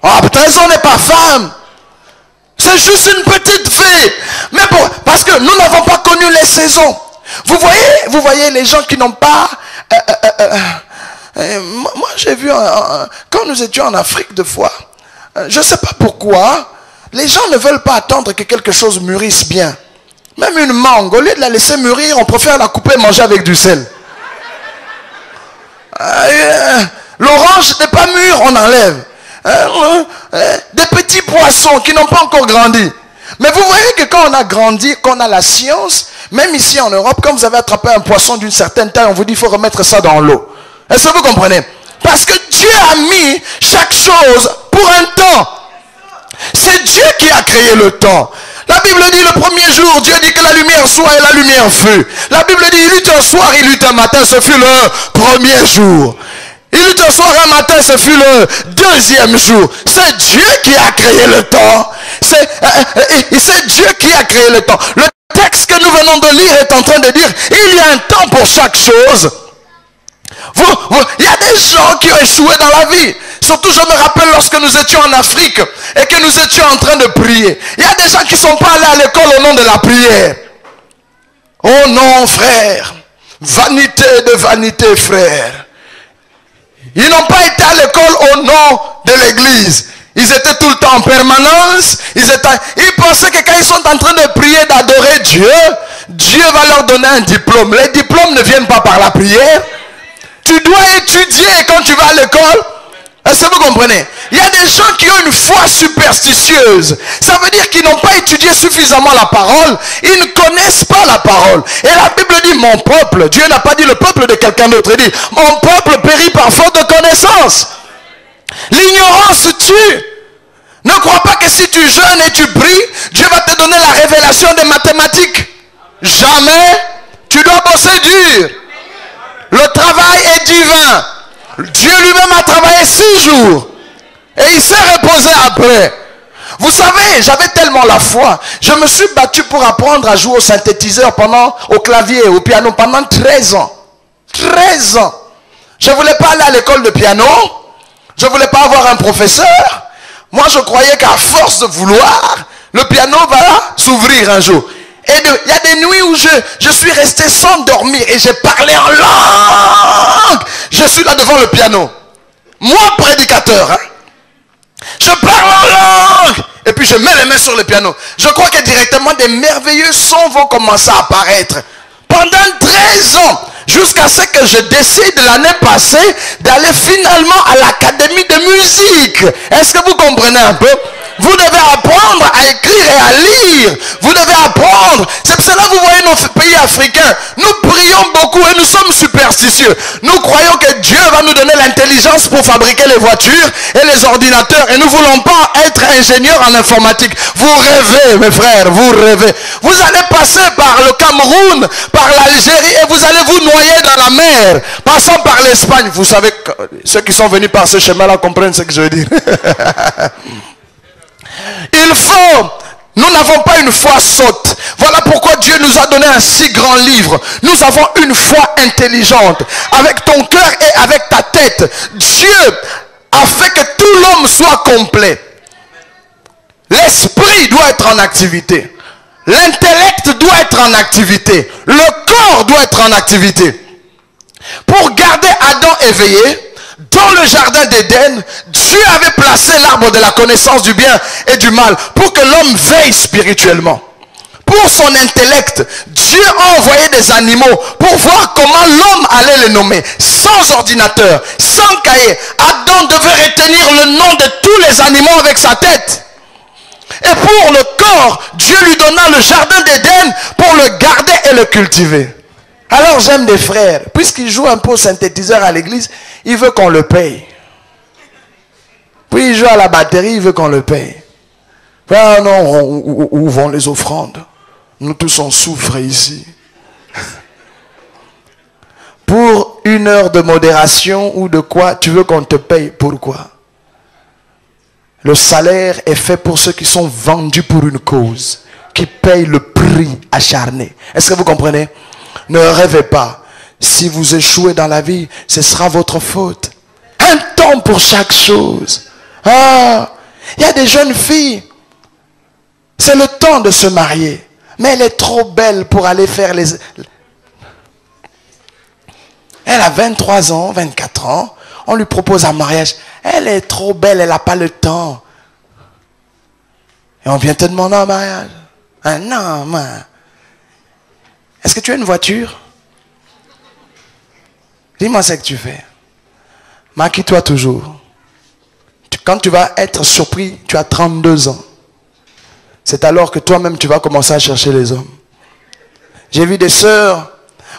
À 13 ans, on n'est pas femme. C'est juste une petite fille. Mais bon, parce que nous n'avons pas connu les saisons. Vous voyez les gens qui n'ont pas... moi, j'ai vu, quand nous étions en Afrique de fois, je ne sais pas pourquoi, les gens ne veulent pas attendre que quelque chose mûrisse bien. Même une mangue, au lieu de la laisser mûrir, on préfère la couper et manger avec du sel. L'orange n'est pas mûre, on enlève. Des petits poissons qui n'ont pas encore grandi. Mais vous voyez que quand on a grandi, qu'on a la science, même ici en Europe, quand vous avez attrapé un poisson d'une certaine taille, on vous dit qu'il faut remettre ça dans l'eau. Est-ce que vous comprenez? Parce que Dieu a mis chaque chose pour un temps. C'est Dieu qui a créé le temps. La Bible dit le premier jour, Dieu dit que la lumière soit et la lumière fut. La Bible dit il eut un soir, il eut un matin, ce fut le premier jour. Il eut un soir, un matin, ce fut le deuxième jour. C'est Dieu qui a créé le temps. C'est Dieu qui a créé le temps. Le texte que nous venons de lire est en train de dire, il y a un temps pour chaque chose. Il y a des gens qui ont échoué dans la vie. Surtout, je me rappelle lorsque nous étions en Afrique et que nous étions en train de prier. Il y a des gens qui ne sont pas allés à l'école au nom de la prière. Oh non, frère. Vanité de vanité, frère. Ils n'ont pas été à l'école au nom de l'église. Ils étaient tout le temps en permanence. Ils pensaient que quand ils sont en train de prier, d'adorer Dieu, Dieu va leur donner un diplôme. Les diplômes ne viennent pas par la prière. Tu dois étudier quand tu vas à l'école. Est-ce que vous comprenez? Il y a des gens qui ont une foi superstitieuse. Ça veut dire qu'ils n'ont pas étudié suffisamment la parole. Ils ne connaissent pas la parole. Et la Bible dit, mon peuple, Dieu n'a pas dit le peuple de quelqu'un d'autre. Il dit, mon peuple périt par faute de connaissance. L'ignorance tue. Ne crois pas que si tu jeûnes et tu pries, Dieu va te donner la révélation des mathématiques. Jamais. Tu dois bosser dur. Le travail est divin. Dieu lui-même a travaillé 6 jours. Et il s'est reposé après. Vous savez, j'avais tellement la foi. Je me suis battu pour apprendre à jouer au synthétiseur au clavier, au piano pendant 13 ans. 13 ans. Je ne voulais pas aller à l'école de piano. Je ne voulais pas avoir un professeur. Moi, je croyais qu'à force de vouloir, le piano va s'ouvrir un jour. Et il y a des nuits où je suis resté sans dormir et j'ai parlé en langue. Je suis là devant le piano. Moi, prédicateur, hein. Je parle en langue. Et puis je mets les mains sur le piano. Je crois que directement des merveilleux sons vont commencer à apparaître. Pendant 13 ans. Jusqu'à ce que je décide l'année passée d'aller finalement à l'académie de musique. Est-ce que vous comprenez un peu? Vous devez apprendre à écrire et à lire. Vous devez apprendre. C'est pour cela que vous voyez nos pays africains. Nous prions beaucoup et nous sommes superstitieux. Nous croyons que Dieu va nous donner l'intelligence pour fabriquer les voitures et les ordinateurs. Et nous ne voulons pas être ingénieurs en informatique. Vous rêvez, mes frères, vous rêvez. Vous allez passer par le Cameroun, par l'Algérie et vous allez vous noyer dans la mer. Passant par l'Espagne. Vous savez, ceux qui sont venus par ce chemin-là comprennent ce que je veux dire. Il faut, nous n'avons pas une foi sotte. Voilà pourquoi Dieu nous a donné un si grand livre. Nous avons une foi intelligente. Avec ton cœur et avec ta tête. Dieu a fait que tout l'homme soit complet. L'esprit doit être en activité. L'intellect doit être en activité. Le corps doit être en activité. Pour garder Adam éveillé, dans le jardin d'Éden, Dieu avait placé l'arbre de la connaissance du bien et du mal pour que l'homme veille spirituellement. Pour son intellect, Dieu a envoyé des animaux pour voir comment l'homme allait les nommer. Sans ordinateur, sans cahier, Adam devait retenir le nom de tous les animaux avec sa tête. Et pour le corps, Dieu lui donna le jardin d'Éden pour le garder et le cultiver. Alors j'aime des frères, puisqu'il joue un peu au synthétiseur à l'église, il veut qu'on le paye. Puis il joue à la batterie, il veut qu'on le paye. Ah non, où vont les offrandes? Nous tous on souffre ici. Pour 1 heure de modération ou de quoi, tu veux qu'on te paye? Pourquoi? Le salaire est fait pour ceux qui sont vendus pour une cause, qui payent le prix acharné. Est-ce que vous comprenez? Ne rêvez pas. Si vous échouez dans la vie, ce sera votre faute. Un temps pour chaque chose. Ah, il y a des jeunes filles. C'est le temps de se marier. Mais elle est trop belle pour aller faire les... Elle a 23 ans, 24 ans. On lui propose un mariage. Elle est trop belle, elle n'a pas le temps. Et on vient te demander un mariage. Ah non, man. Est-ce que tu as une voiture? Dis-moi ce que tu fais. Maquille-toi toujours. Quand tu vas être surpris, tu as 32 ans. C'est alors que toi-même tu vas commencer à chercher les hommes. J'ai vu des sœurs.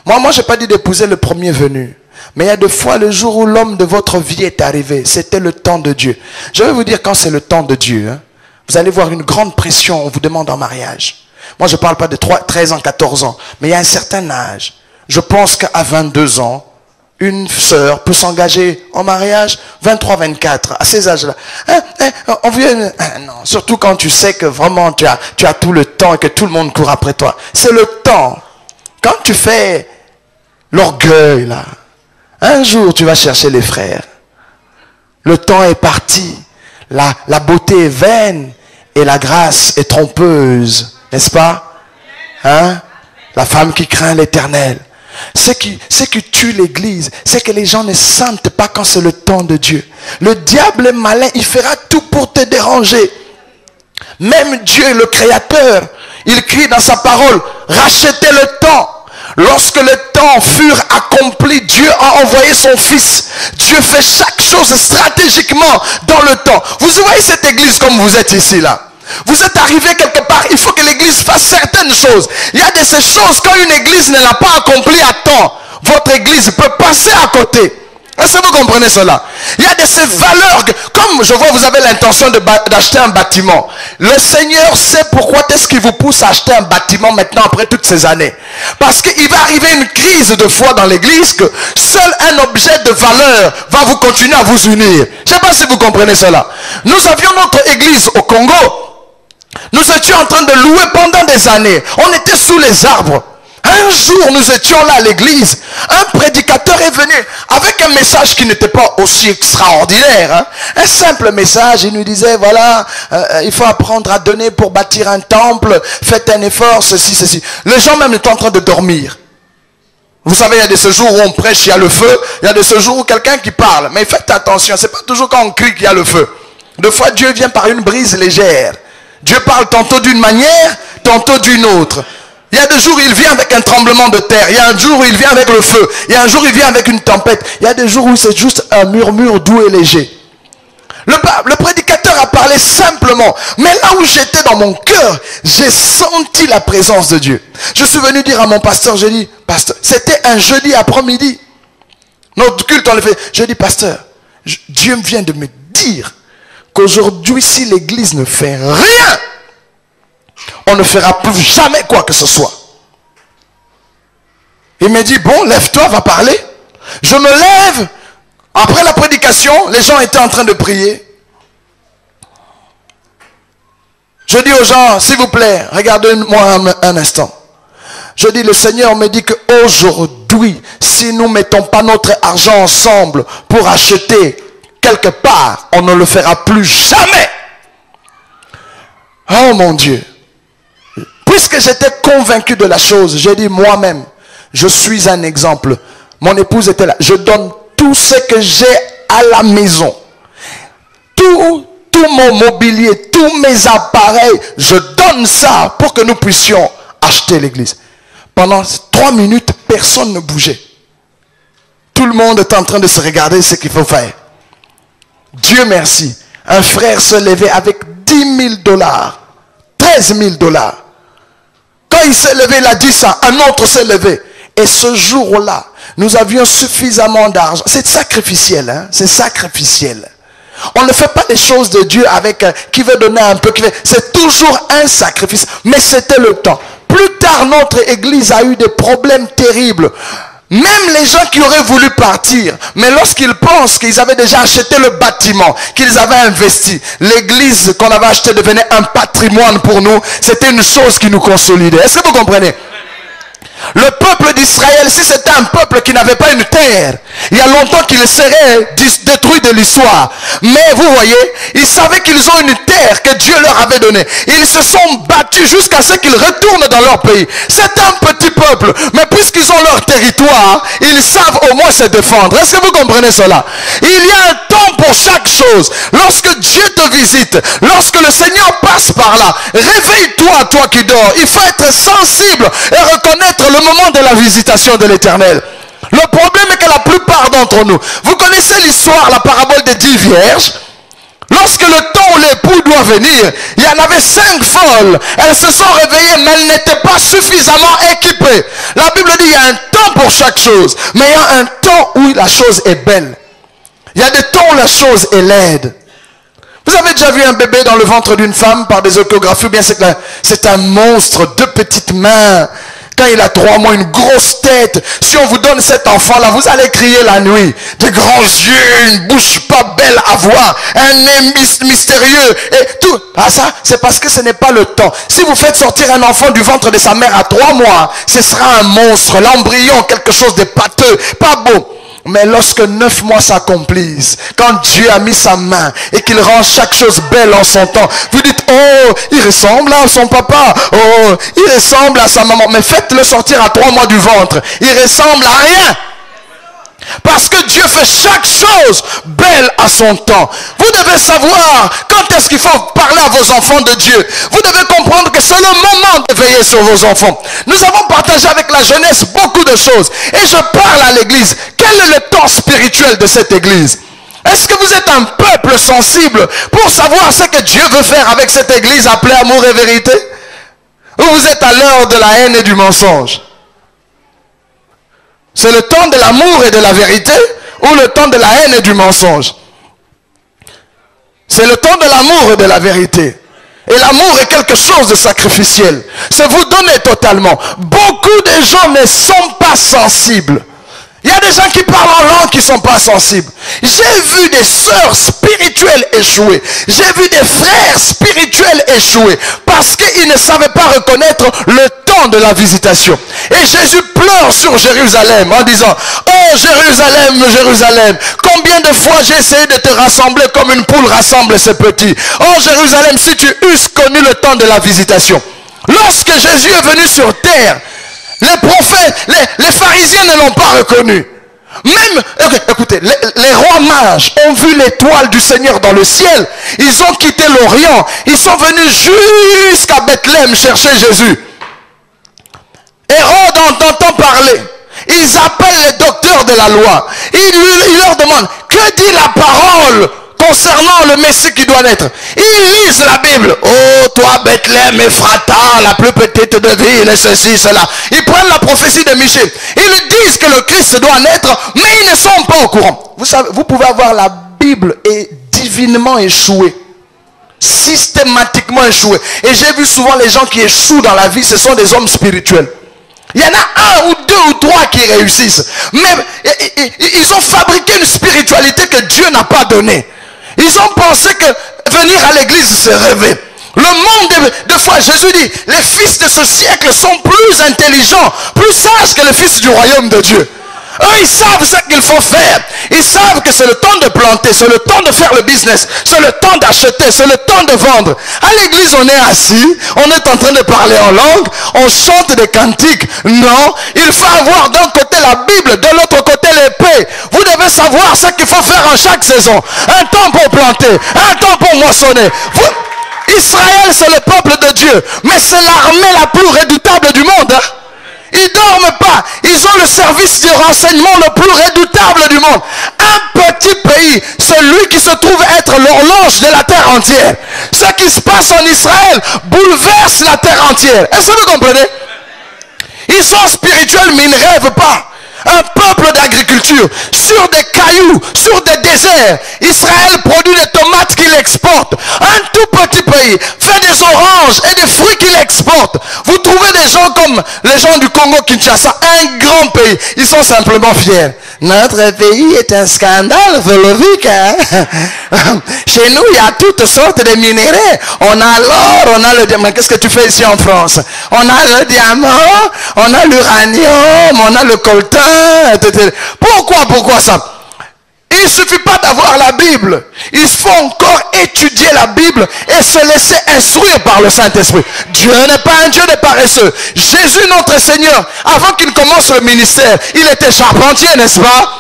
Moi je n'ai pas dit d'épouser le premier venu. Mais il y a des fois, le jour où l'homme de votre vie est arrivé, c'était le temps de Dieu. Je vais vous dire quand c'est le temps de Dieu. Hein, vous allez voir une grande pression, on vous demande en mariage. Moi, je ne parle pas de 13 ans, 14 ans. Mais il y a un certain âge. Je pense qu'à 22 ans, une sœur peut s'engager en mariage, 23, 24, à ces âges-là. On vient, non, surtout quand tu sais que vraiment tu as tout le temps et que tout le monde court après toi. C'est le temps. Quand tu fais l'orgueil, là, un jour tu vas chercher les frères. Le temps est parti. La beauté est vaine et la grâce est trompeuse. N'est-ce pas? Hein? La femme qui craint l'Éternel. Ce qui tue l'église, c'est que les gens ne sentent pas quand c'est le temps de Dieu. Le diable est malin, il fera tout pour te déranger. Même Dieu, le Créateur, il crie dans sa parole, rachetez le temps. Lorsque le temps fut accompli, Dieu a envoyé son Fils. Dieu fait chaque chose stratégiquement dans le temps. Vous voyez cette église comme vous êtes ici là. Vous êtes arrivé quelque part, il faut que l'église fasse certaines choses. Il y a de ces choses, quand une église ne l'a pas accompli à temps, votre église peut passer à côté. Est-ce que vous comprenez cela? Il y a de ces valeurs, comme je vois vous avez l'intention d'acheter un bâtiment. Le Seigneur sait pourquoi est-ce qu'il vous pousse à acheter un bâtiment maintenant après toutes ces années. Parce qu'il va arriver une crise de foi dans l'église que seul un objet de valeur va vous continuer à vous unir. Je ne sais pas si vous comprenez cela. Nous avions notre église au Congo. Nous étions en train de louer pendant des années. On était sous les arbres. Un jour, nous étions là à l'église. Un prédicateur est venu avec un message qui n'était pas aussi extraordinaire. Hein. Un simple message. Il nous disait, voilà, il faut apprendre à donner pour bâtir un temple. Faites un effort, ceci, ceci. Les gens même étaient en train de dormir. Vous savez, il y a de ce jours où on prêche, il y a le feu. Il y a de ce jours où quelqu'un qui parle. Mais faites attention, c'est pas toujours quand on crie qu'il y a le feu. Des fois, Dieu vient par une brise légère. Dieu parle tantôt d'une manière, tantôt d'une autre. Il y a des jours où il vient avec un tremblement de terre. Il y a un jour où il vient avec le feu. Il y a un jour où il vient avec une tempête. Il y a des jours où c'est juste un murmure doux et léger. Le prédicateur a parlé simplement. Mais là où j'étais dans mon cœur, j'ai senti la présence de Dieu. Je suis venu dire à mon pasteur, j'ai dit, pasteur, c'était un jeudi après-midi. Notre culte, on le fait. Je dis, pasteur, Dieu vient de me dire qu'aujourd'hui, si l'église ne fait rien, on ne fera plus jamais quoi que ce soit. Il me dit, bon, lève-toi, va parler. Je me lève. Après la prédication, les gens étaient en train de prier. Je dis aux gens, s'il vous plaît, regardez-moi un instant. Je dis, le Seigneur me dit qu'aujourd'hui, si nous ne mettons pas notre argent ensemble pour acheter quelque part, on ne le fera plus jamais. Oh mon Dieu. Puisque j'étais convaincu de la chose, j'ai dit moi-même, je suis un exemple. Mon épouse était là. Je donne tout ce que j'ai à la maison. Tout mon mobilier, tous mes appareils, je donne ça pour que nous puissions acheter l'église. Pendant 3 minutes, personne ne bougeait. Tout le monde est en train de se regarder ce qu'il faut faire. Dieu merci. Un frère se levait avec 10 000 $, 13 000 $. Quand il s'est levé, il a dit ça. Un autre s'est levé. Et ce jour-là, nous avions suffisamment d'argent. C'est sacrificiel, hein? C'est sacrificiel. On ne fait pas les choses de Dieu avec qui veut donner un peu. C'est toujours un sacrifice. Mais c'était le temps. Plus tard, notre église a eu des problèmes terribles. Même les gens qui auraient voulu partir, mais lorsqu'ils pensent qu'ils avaient déjà acheté le bâtiment, qu'ils avaient investi, l'église qu'on avait acheté devenait un patrimoine pour nous. C'était une chose qui nous consolidait. Est-ce que vous comprenez? Le peuple d'Israël, si c'était un peuple qui n'avait pas une terre, il y a longtemps qu'il serait détruit de l'histoire. Mais vous voyez, ils savaient qu'ils ont une terre que Dieu leur avait donnée. Ils se sont battus jusqu'à ce qu'ils retournent dans leur pays. C'est un petit peuple, mais puisqu'ils ont leur territoire, ils savent au moins se défendre. Est-ce que vous comprenez cela? Il y a un temps pour chaque chose. Lorsque Dieu te visite, lorsque le Seigneur passe par là, réveille-toi, toi qui dors. Il faut être sensible et reconnaître le moment de la visitation de l'Éternel. Le problème est que la plupart d'entre nous, vous connaissez l'histoire, la parabole des 10 vierges. Lorsque le temps où l'époux doit venir, il y en avait 5 folles. Elles se sont réveillées, mais elles n'étaient pas suffisamment équipées. La Bible dit qu'il y a un temps pour chaque chose, mais il y a un temps où la chose est belle. Il y a des temps où la chose est laide. Vous avez déjà vu un bébé dans le ventre d'une femme par des échographies? Bien, c'est un monstre, 2 petites mains. Quand il a 3 mois, une grosse tête. Si on vous donne cet enfant-là, vous allez crier la nuit. Des grands yeux, une bouche pas belle à voir, un nez mystérieux et tout. Ah ça, c'est parce que ce n'est pas le temps. Si vous faites sortir un enfant du ventre de sa mère à 3 mois, ce sera un monstre, l'embryon, quelque chose de pâteux, pas beau. Mais lorsque 9 mois s'accomplissent, quand Dieu a mis sa main et qu'il rend chaque chose belle en son temps, vous dites, oh, il ressemble à son papa, oh, il ressemble à sa maman. Mais faites-le sortir à 3 mois du ventre, il ressemble à rien. Parce que Dieu fait chaque chose belle à son temps. Vous devez savoir quand est-ce qu'il faut parler à vos enfants de Dieu. Vous devez comprendre que c'est le moment de veiller sur vos enfants. Nous avons partagé avec la jeunesse beaucoup de choses. Et je parle à l'église. Quel est le temps spirituel de cette église? Est-ce que vous êtes un peuple sensible pour savoir ce que Dieu veut faire avec cette église appelée amour et vérité? Ou vous êtes à l'heure de la haine et du mensonge? C'est le temps de l'amour et de la vérité ou le temps de la haine et du mensonge? C'est le temps de l'amour et de la vérité. Et l'amour est quelque chose de sacrificiel. C'est vous donner totalement. Beaucoup de gens ne sont pas sensibles. Il y a des gens qui parlent en langue qui ne sont pas sensibles. J'ai vu des sœurs spirituelles échouer. J'ai vu des frères spirituels échouer. Parce qu'ils ne savaient pas reconnaître le temps de la visitation. Et Jésus pleure sur Jérusalem en disant, oh Jérusalem, Jérusalem, combien de fois j'ai essayé de te rassembler comme une poule rassemble ses petits. Oh Jérusalem, si tu eusses connu le temps de la visitation. Lorsque Jésus est venu sur terre, les prophètes, les pharisiens ne l'ont pas reconnu. Même, écoutez, les rois mages ont vu l'étoile du Seigneur dans le ciel. Ils ont quitté l'Orient. Ils sont venus jusqu'à Bethléem chercher Jésus. Hérode entend parler. Ils appellent les docteurs de la loi. Ils leur demandent, que dit la parole concernant le Messie qui doit naître? Ils lisent la Bible. Oh, toi Bethléem, Ephrata, la plus petite de ville, et ceci, cela. Ils prennent la prophétie de Michée. Ils disent que le Christ doit naître, mais ils ne sont pas au courant. Vous savez, vous pouvez avoir la Bible et divinement échouer. Systématiquement échouer. Et j'ai vu souvent les gens qui échouent dans la vie, ce sont des hommes spirituels. Il y en a 1 ou 2 ou 3 qui réussissent. Mais ils ont fabriqué une spiritualité que Dieu n'a pas donnée. Ils ont pensé que venir à l'église, c'est rêver. Le monde, de fois, Jésus dit, les fils de ce siècle sont plus intelligents, plus sages que les fils du royaume de Dieu. Eux, ils savent ce qu'il faut faire. Ils savent que c'est le temps de planter, c'est le temps de faire le business, c'est le temps d'acheter, c'est le temps de vendre. À l'église, on est assis, on est en train de parler en langue, on chante des cantiques. Non, il faut avoir d'un côté la Bible, de l'autre côté l'épée. Vous devez savoir ce qu'il faut faire en chaque saison. Un temps pour planter, un temps pour moissonner. Israël, c'est le peuple de Dieu, mais c'est l'armée la plus redoutable du monde. Hein? Ils dorment pas. Ils ont le service de renseignement le plus redoutable du monde. Un petit pays, celui qui se trouve être l'horloge de la terre entière. Ce qui se passe en Israël bouleverse la terre entière. Est-ce que vous comprenez? Ils sont spirituels mais ils ne rêvent pas. Un peuple d'agriculture, sur des cailloux, sur des déserts. Israël produit des tomates qu'il exporte. Un tout petit pays fait des oranges et des fruits qu'il exporte. Vous trouvez des gens comme les gens du Congo-Kinshasa, un grand pays. Ils sont simplement fiers. Notre pays est un scandale, vous le dites, hein? Chez nous, il y a toutes sortes de minéraux. On a l'or, on a le diamant. Qu'est-ce que tu fais ici en France? On a le diamant, on a l'uranium, on a le coltan. Pourquoi ça? Il ne suffit pas d'avoir la Bible. Il faut encore étudier la Bible et se laisser instruire par le Saint-Esprit. Dieu n'est pas un Dieu de paresseux. Jésus, notre Seigneur, avant qu'il commence le ministère, il était charpentier, n'est-ce pas?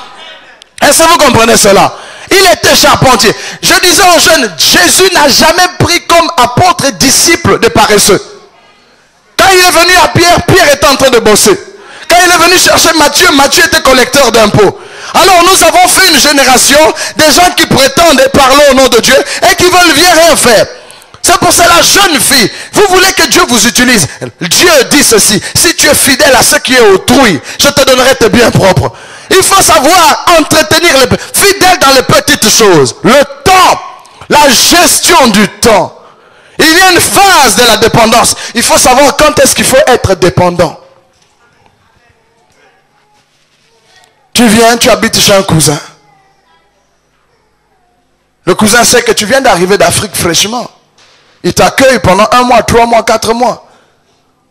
Est-ce que vous comprenez cela? Il était charpentier. Je disais aux jeunes, Jésus n'a jamais pris comme apôtre et disciple de paresseux. Quand il est venu à Pierre, Pierre était en train de bosser. Quand il est venu chercher Matthieu, Matthieu était collecteur d'impôts. Alors nous avons fait une génération des gens qui prétendent parler au nom de Dieu et qui veulent rien faire. C'est pour cela, jeune fille, vous voulez que Dieu vous utilise. Dieu dit ceci, si tu es fidèle à ce qui est autrui, je te donnerai tes biens propres. Il faut savoir entretenir les fidèles dans les petites choses. Le temps, la gestion du temps. Il y a une phase de la dépendance. Il faut savoir quand est-ce qu'il faut être dépendant. Tu viens, tu habites chez un cousin. Le cousin sait que tu viens d'arriver d'Afrique fraîchement. Il t'accueille pendant 1 mois, 3 mois, 4 mois.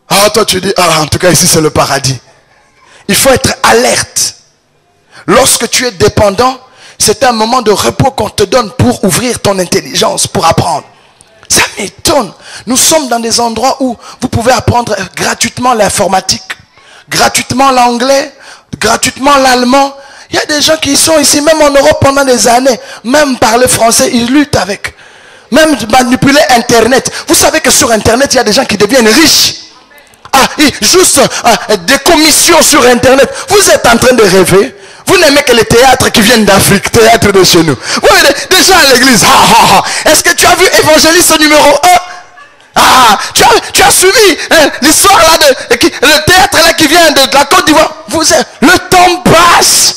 Ah, toi tu dis, ah, en tout cas ici c'est le paradis. Il faut être alerte. Lorsque tu es dépendant, c'est un moment de repos qu'on te donne pour ouvrir ton intelligence, pour apprendre. Ça m'étonne. Nous sommes dans des endroits où vous pouvez apprendre gratuitement l'informatique, gratuitement l'anglais, gratuitement l'allemand. Il y a des gens qui sont ici, même en Europe pendant des années, même parler français, ils luttent avec. Même manipuler Internet. Vous savez que sur Internet, il y a des gens qui deviennent riches. Ah, juste des commissions sur Internet. Vous êtes en train de rêver. Vous n'aimez que les théâtres qui viennent d'Afrique, théâtres de chez nous. Vous voyez, des gens à l'église. Est-ce que tu as vu Évangéliste numéro 1? Ah, tu as suivi l'histoire là, le théâtre là qui vient de la Côte d'Ivoire. Le temps passe.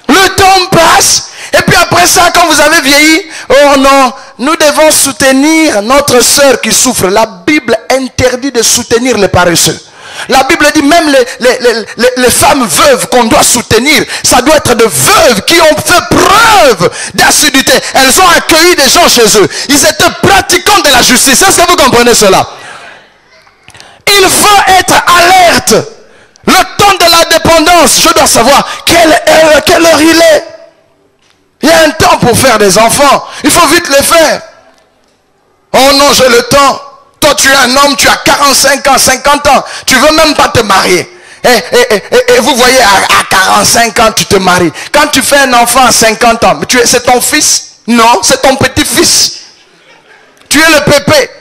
Le temps passe. Et puis après ça, quand vous avez vieilli, oh non, nous devons soutenir notre sœur qui souffre. La Bible interdit de soutenir les paresseux. La Bible dit même les femmes veuves qu'on doit soutenir, ça doit être de veuves qui ont fait preuve d'assiduité. Elles ont accueilli des gens chez eux. Ils étaient pratiquants de la justice. Est-ce que vous comprenez cela? Il faut être alerte. Le temps de la dépendance, je dois savoir quelle heure il est. Il y a un temps pour faire des enfants. Il faut vite les faire. Oh non, j'ai le temps. Toi, tu es un homme, tu as 45 ans, 50 ans. Tu ne veux même pas te marier. Et vous voyez, à 45 ans, tu te maries. Quand tu fais un enfant à 50 ans, c'est ton fils? Non, c'est ton petit-fils. Tu es le pépé.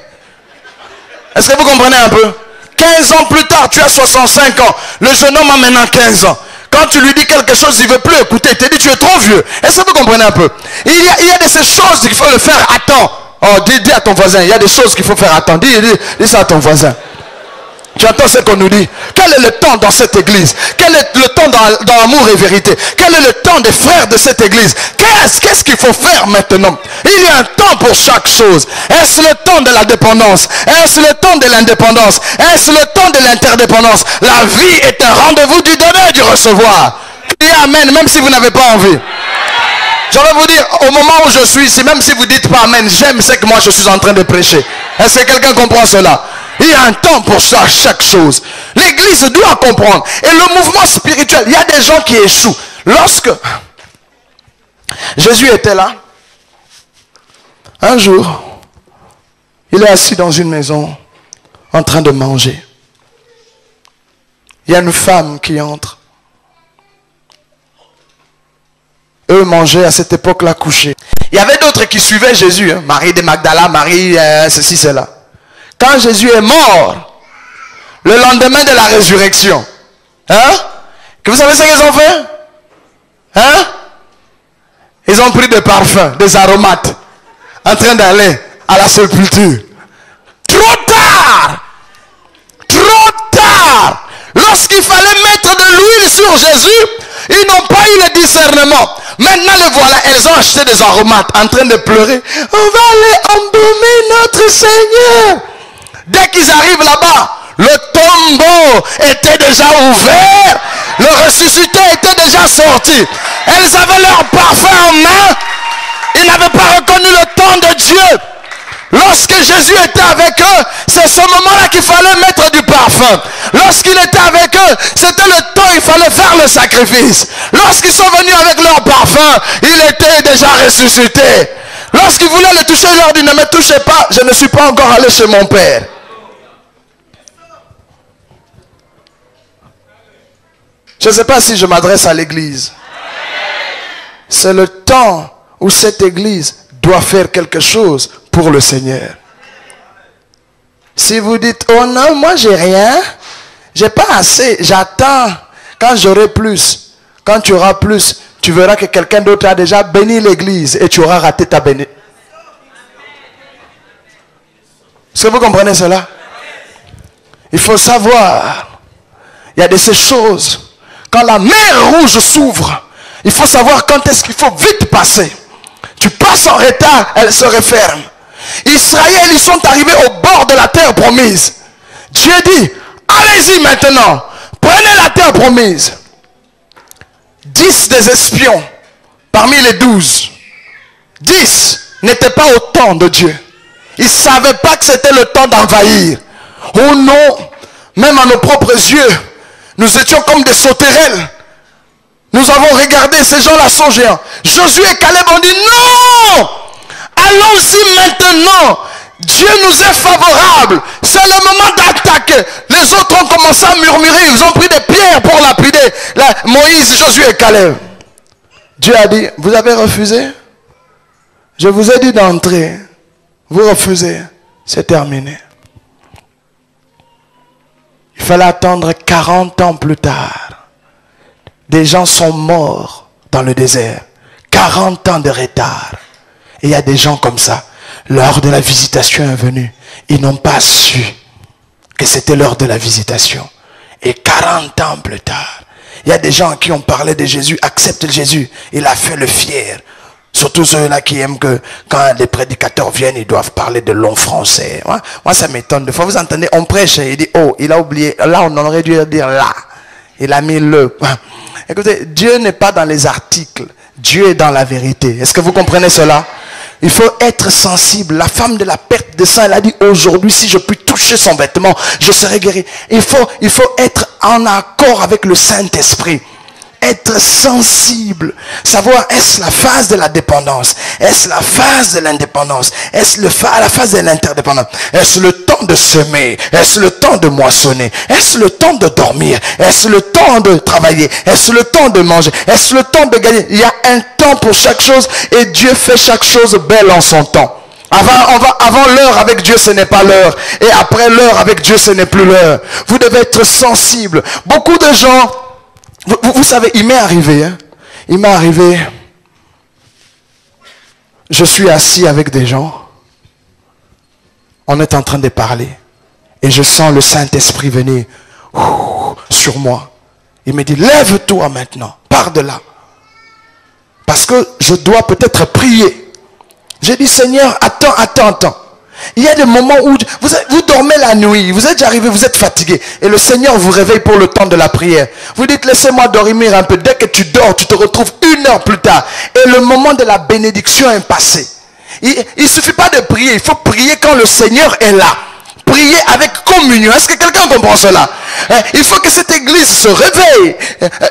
Est-ce que vous comprenez un peu? 15 ans plus tard, tu as 65 ans. Le jeune homme a maintenant 15 ans. Quand tu lui dis quelque chose, il ne veut plus écouter. Il te dit, tu es trop vieux. Est-ce que vous comprenez un peu? Il y a de ces choses qu'il faut le faire à temps. Oh, dis à ton voisin, il y a des choses qu'il faut faire à temps. Dis ça à ton voisin. Tu entends ce qu'on nous dit? Quel est le temps dans cette église? Quel est le temps dans l'amour et vérité? Quel est le temps des frères de cette église? Qu'est-ce qu'il faut faire maintenant? Il y a un temps pour chaque chose. Est-ce le temps de la dépendance? Est-ce le temps de l'indépendance? Est-ce le temps de l'interdépendance? La vie est un rendez-vous du donner et du recevoir. Criez amen, même si vous n'avez pas envie. Je vais vous dire, au moment où je suis ici, même si vous ne dites pas amen, j'aime ce que moi je suis en train de prêcher. Est-ce que quelqu'un comprend cela? Il y a un temps pour ça, chaque chose. L'église doit comprendre. Et le mouvement spirituel, il y a des gens qui échouent. Lorsque Jésus était là, un jour, il est assis dans une maison en train de manger. Il y a une femme qui entre. Eux mangeaient à cette époque-là couchés. Il y avait d'autres qui suivaient Jésus. Hein. Marie de Magdala, Marie, ceci, cela. Quand Jésus est mort, le lendemain de la résurrection, hein? Que vous savez ce qu'ils ont fait? Hein? Ils ont pris des parfums, des aromates, en train d'aller à la sépulture. Trop tard! Trop tard! Lorsqu'il fallait mettre de l'huile sur Jésus, ils n'ont pas eu le discernement. Maintenant, le voilà, elles ont acheté des aromates en train de pleurer. On va aller embaumer notre Seigneur. Dès qu'ils arrivent là-bas, le tombeau était déjà ouvert. Le ressuscité était déjà sorti. Elles avaient leur parfum en main. Ils n'avaient pas reconnu le temps de Dieu. Lorsque Jésus était avec eux, c'est ce moment-là qu'il fallait mettre du parfum. Lorsqu'il était avec eux, c'était le temps où il fallait faire le sacrifice. Lorsqu'ils sont venus avec leur parfum, il était déjà ressuscité. Lorsqu'ils voulaient le toucher, il leur dit, ne me touchez pas, je ne suis pas encore allé chez mon Père. Je ne sais pas si je m'adresse à l'église. C'est le temps où cette église doit faire quelque chose pour le Seigneur. Si vous dites, oh non, moi j'ai rien, j'ai pas assez, j'attends, quand j'aurai plus, quand tu auras plus, tu verras que quelqu'un d'autre a déjà béni l'église et tu auras raté ta bénédiction. Est-ce que vous comprenez cela? Il faut savoir, il y a de ces choses, quand la mer rouge s'ouvre, il faut savoir quand est-ce qu'il faut vite passer. Tu passes en retard, elle se referme. Israël, ils sont arrivés au bord de la terre promise. Dieu dit, allez-y maintenant, prenez la terre promise. 10 des espions, parmi les 12, 10 n'étaient pas au temps de Dieu. Ils ne savaient pas que c'était le temps d'envahir. Oh non, même à nos propres yeux, nous étions comme des sauterelles. Nous avons regardé, ces gens-là sont géants. Josué et Caleb ont dit, non! Allons-y maintenant. Dieu nous est favorable. C'est le moment d'attaquer. Les autres ont commencé à murmurer. Ils ont pris des pierres pour lapider Moïse, Josué et Caleb. Dieu a dit, vous avez refusé? Je vous ai dit d'entrer. Vous refusez. C'est terminé. Il fallait attendre 40 ans plus tard. Des gens sont morts dans le désert. 40 ans de retard. Et il y a des gens comme ça. L'heure de la visitation est venue. Ils n'ont pas su que c'était l'heure de la visitation. Et 40 ans plus tard, il y a des gens qui ont parlé de Jésus, acceptent Jésus. Il a fait le fier. Surtout ceux-là qui aiment que quand les prédicateurs viennent, ils doivent parler de long français. Moi ça m'étonne. Des fois, vous entendez, on prêche et il dit, oh, il a oublié. Là, on aurait dû dire là. Il a mis le. Écoutez, Dieu n'est pas dans les articles. Dieu est dans la vérité. Est-ce que vous comprenez cela? Il faut être sensible. La femme de la perte de sang, elle a dit, aujourd'hui, si je puis toucher son vêtement, je serai guéri. Il faut être en accord avec le Saint-Esprit. Être sensible. Savoir, est-ce la phase de la dépendance? Est-ce la phase de l'indépendance? Est-ce la phase de l'interdépendance? Est-ce le temps de semer? Est-ce le temps de moissonner? Est-ce le temps de dormir? Est-ce le temps de travailler? Est-ce le temps de manger? Est-ce le temps de gagner? Il y a un temps pour chaque chose et Dieu fait chaque chose belle en son temps. Avant l'heure avec Dieu, ce n'est pas l'heure. Et après l'heure avec Dieu, ce n'est plus l'heure. Vous devez être sensible. Beaucoup de gens... Vous savez, il m'est arrivé, je suis assis avec des gens, on est en train de parler, et je sens le Saint-Esprit venir sur moi. Il me dit, lève-toi maintenant, pars de là, parce que je dois peut-être prier. J'ai dit, Seigneur, attends. Il y a des moments où vous dormez la nuit, vous êtes arrivé, vous êtes fatigué. Et le Seigneur vous réveille pour le temps de la prière. Vous dites, laissez-moi dormir un peu. Dès que tu dors, tu te retrouves 1 heure plus tard. Et le moment de la bénédiction est passé. Il ne suffit pas de prier, il faut prier quand le Seigneur est là. prier avec communion. Est-ce que quelqu'un comprend cela? Il faut que cette église se réveille.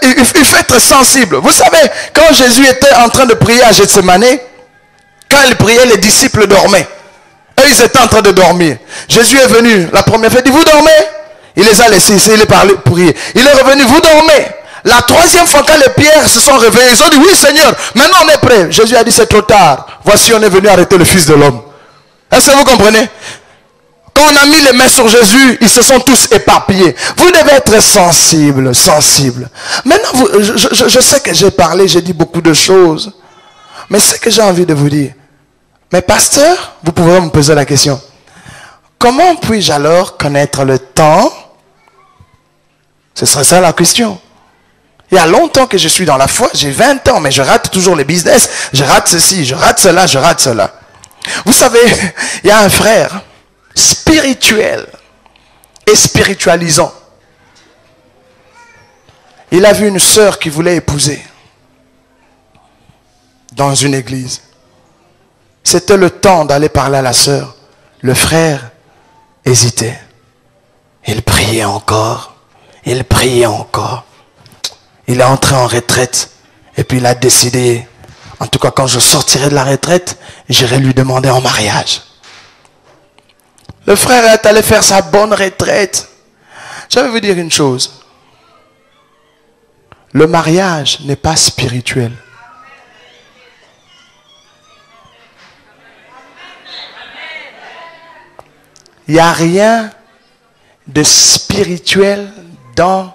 Il faut être sensible. Vous savez, quand Jésus était en train de prier à Gethsemane, quand il priait, les disciples dormaient. Eux, ils étaient en train de dormir. Jésus est venu la première fois, il dit, vous dormez? Il les a laissés, il est parlé, prier. Il est revenu, vous dormez? La troisième fois, quand les pierres se sont réveillées, ils ont dit, oui Seigneur, maintenant on est prêt. Jésus a dit, c'est trop tard. Voici, on est venu arrêter le Fils de l'homme. Est-ce que vous comprenez? Quand on a mis les mains sur Jésus, ils se sont tous éparpillés. Vous devez être sensible, sensible. Maintenant, je sais que j'ai parlé, j'ai dit beaucoup de choses. Mais ce que j'ai envie de vous dire, mais pasteur, vous pouvez me poser la question. Comment puis-je alors connaître le temps? Ce serait ça la question. Il y a longtemps que je suis dans la foi, j'ai 20 ans, mais je rate toujours les business. Je rate ceci, je rate cela, je rate cela. Vous savez, il y a un frère spirituel et spiritualisant. Il a vu une sœur qui voulait épouser dans une église. C'était le temps d'aller parler à la sœur. Le frère hésitait. Il priait encore. Il priait encore. Il est entré en retraite. Et puis il a décidé, en tout cas quand je sortirai de la retraite, j'irai lui demander en mariage. Le frère est allé faire sa bonne retraite. Je vais vous dire une chose. Le mariage n'est pas spirituel. Il n'y a rien de spirituel dans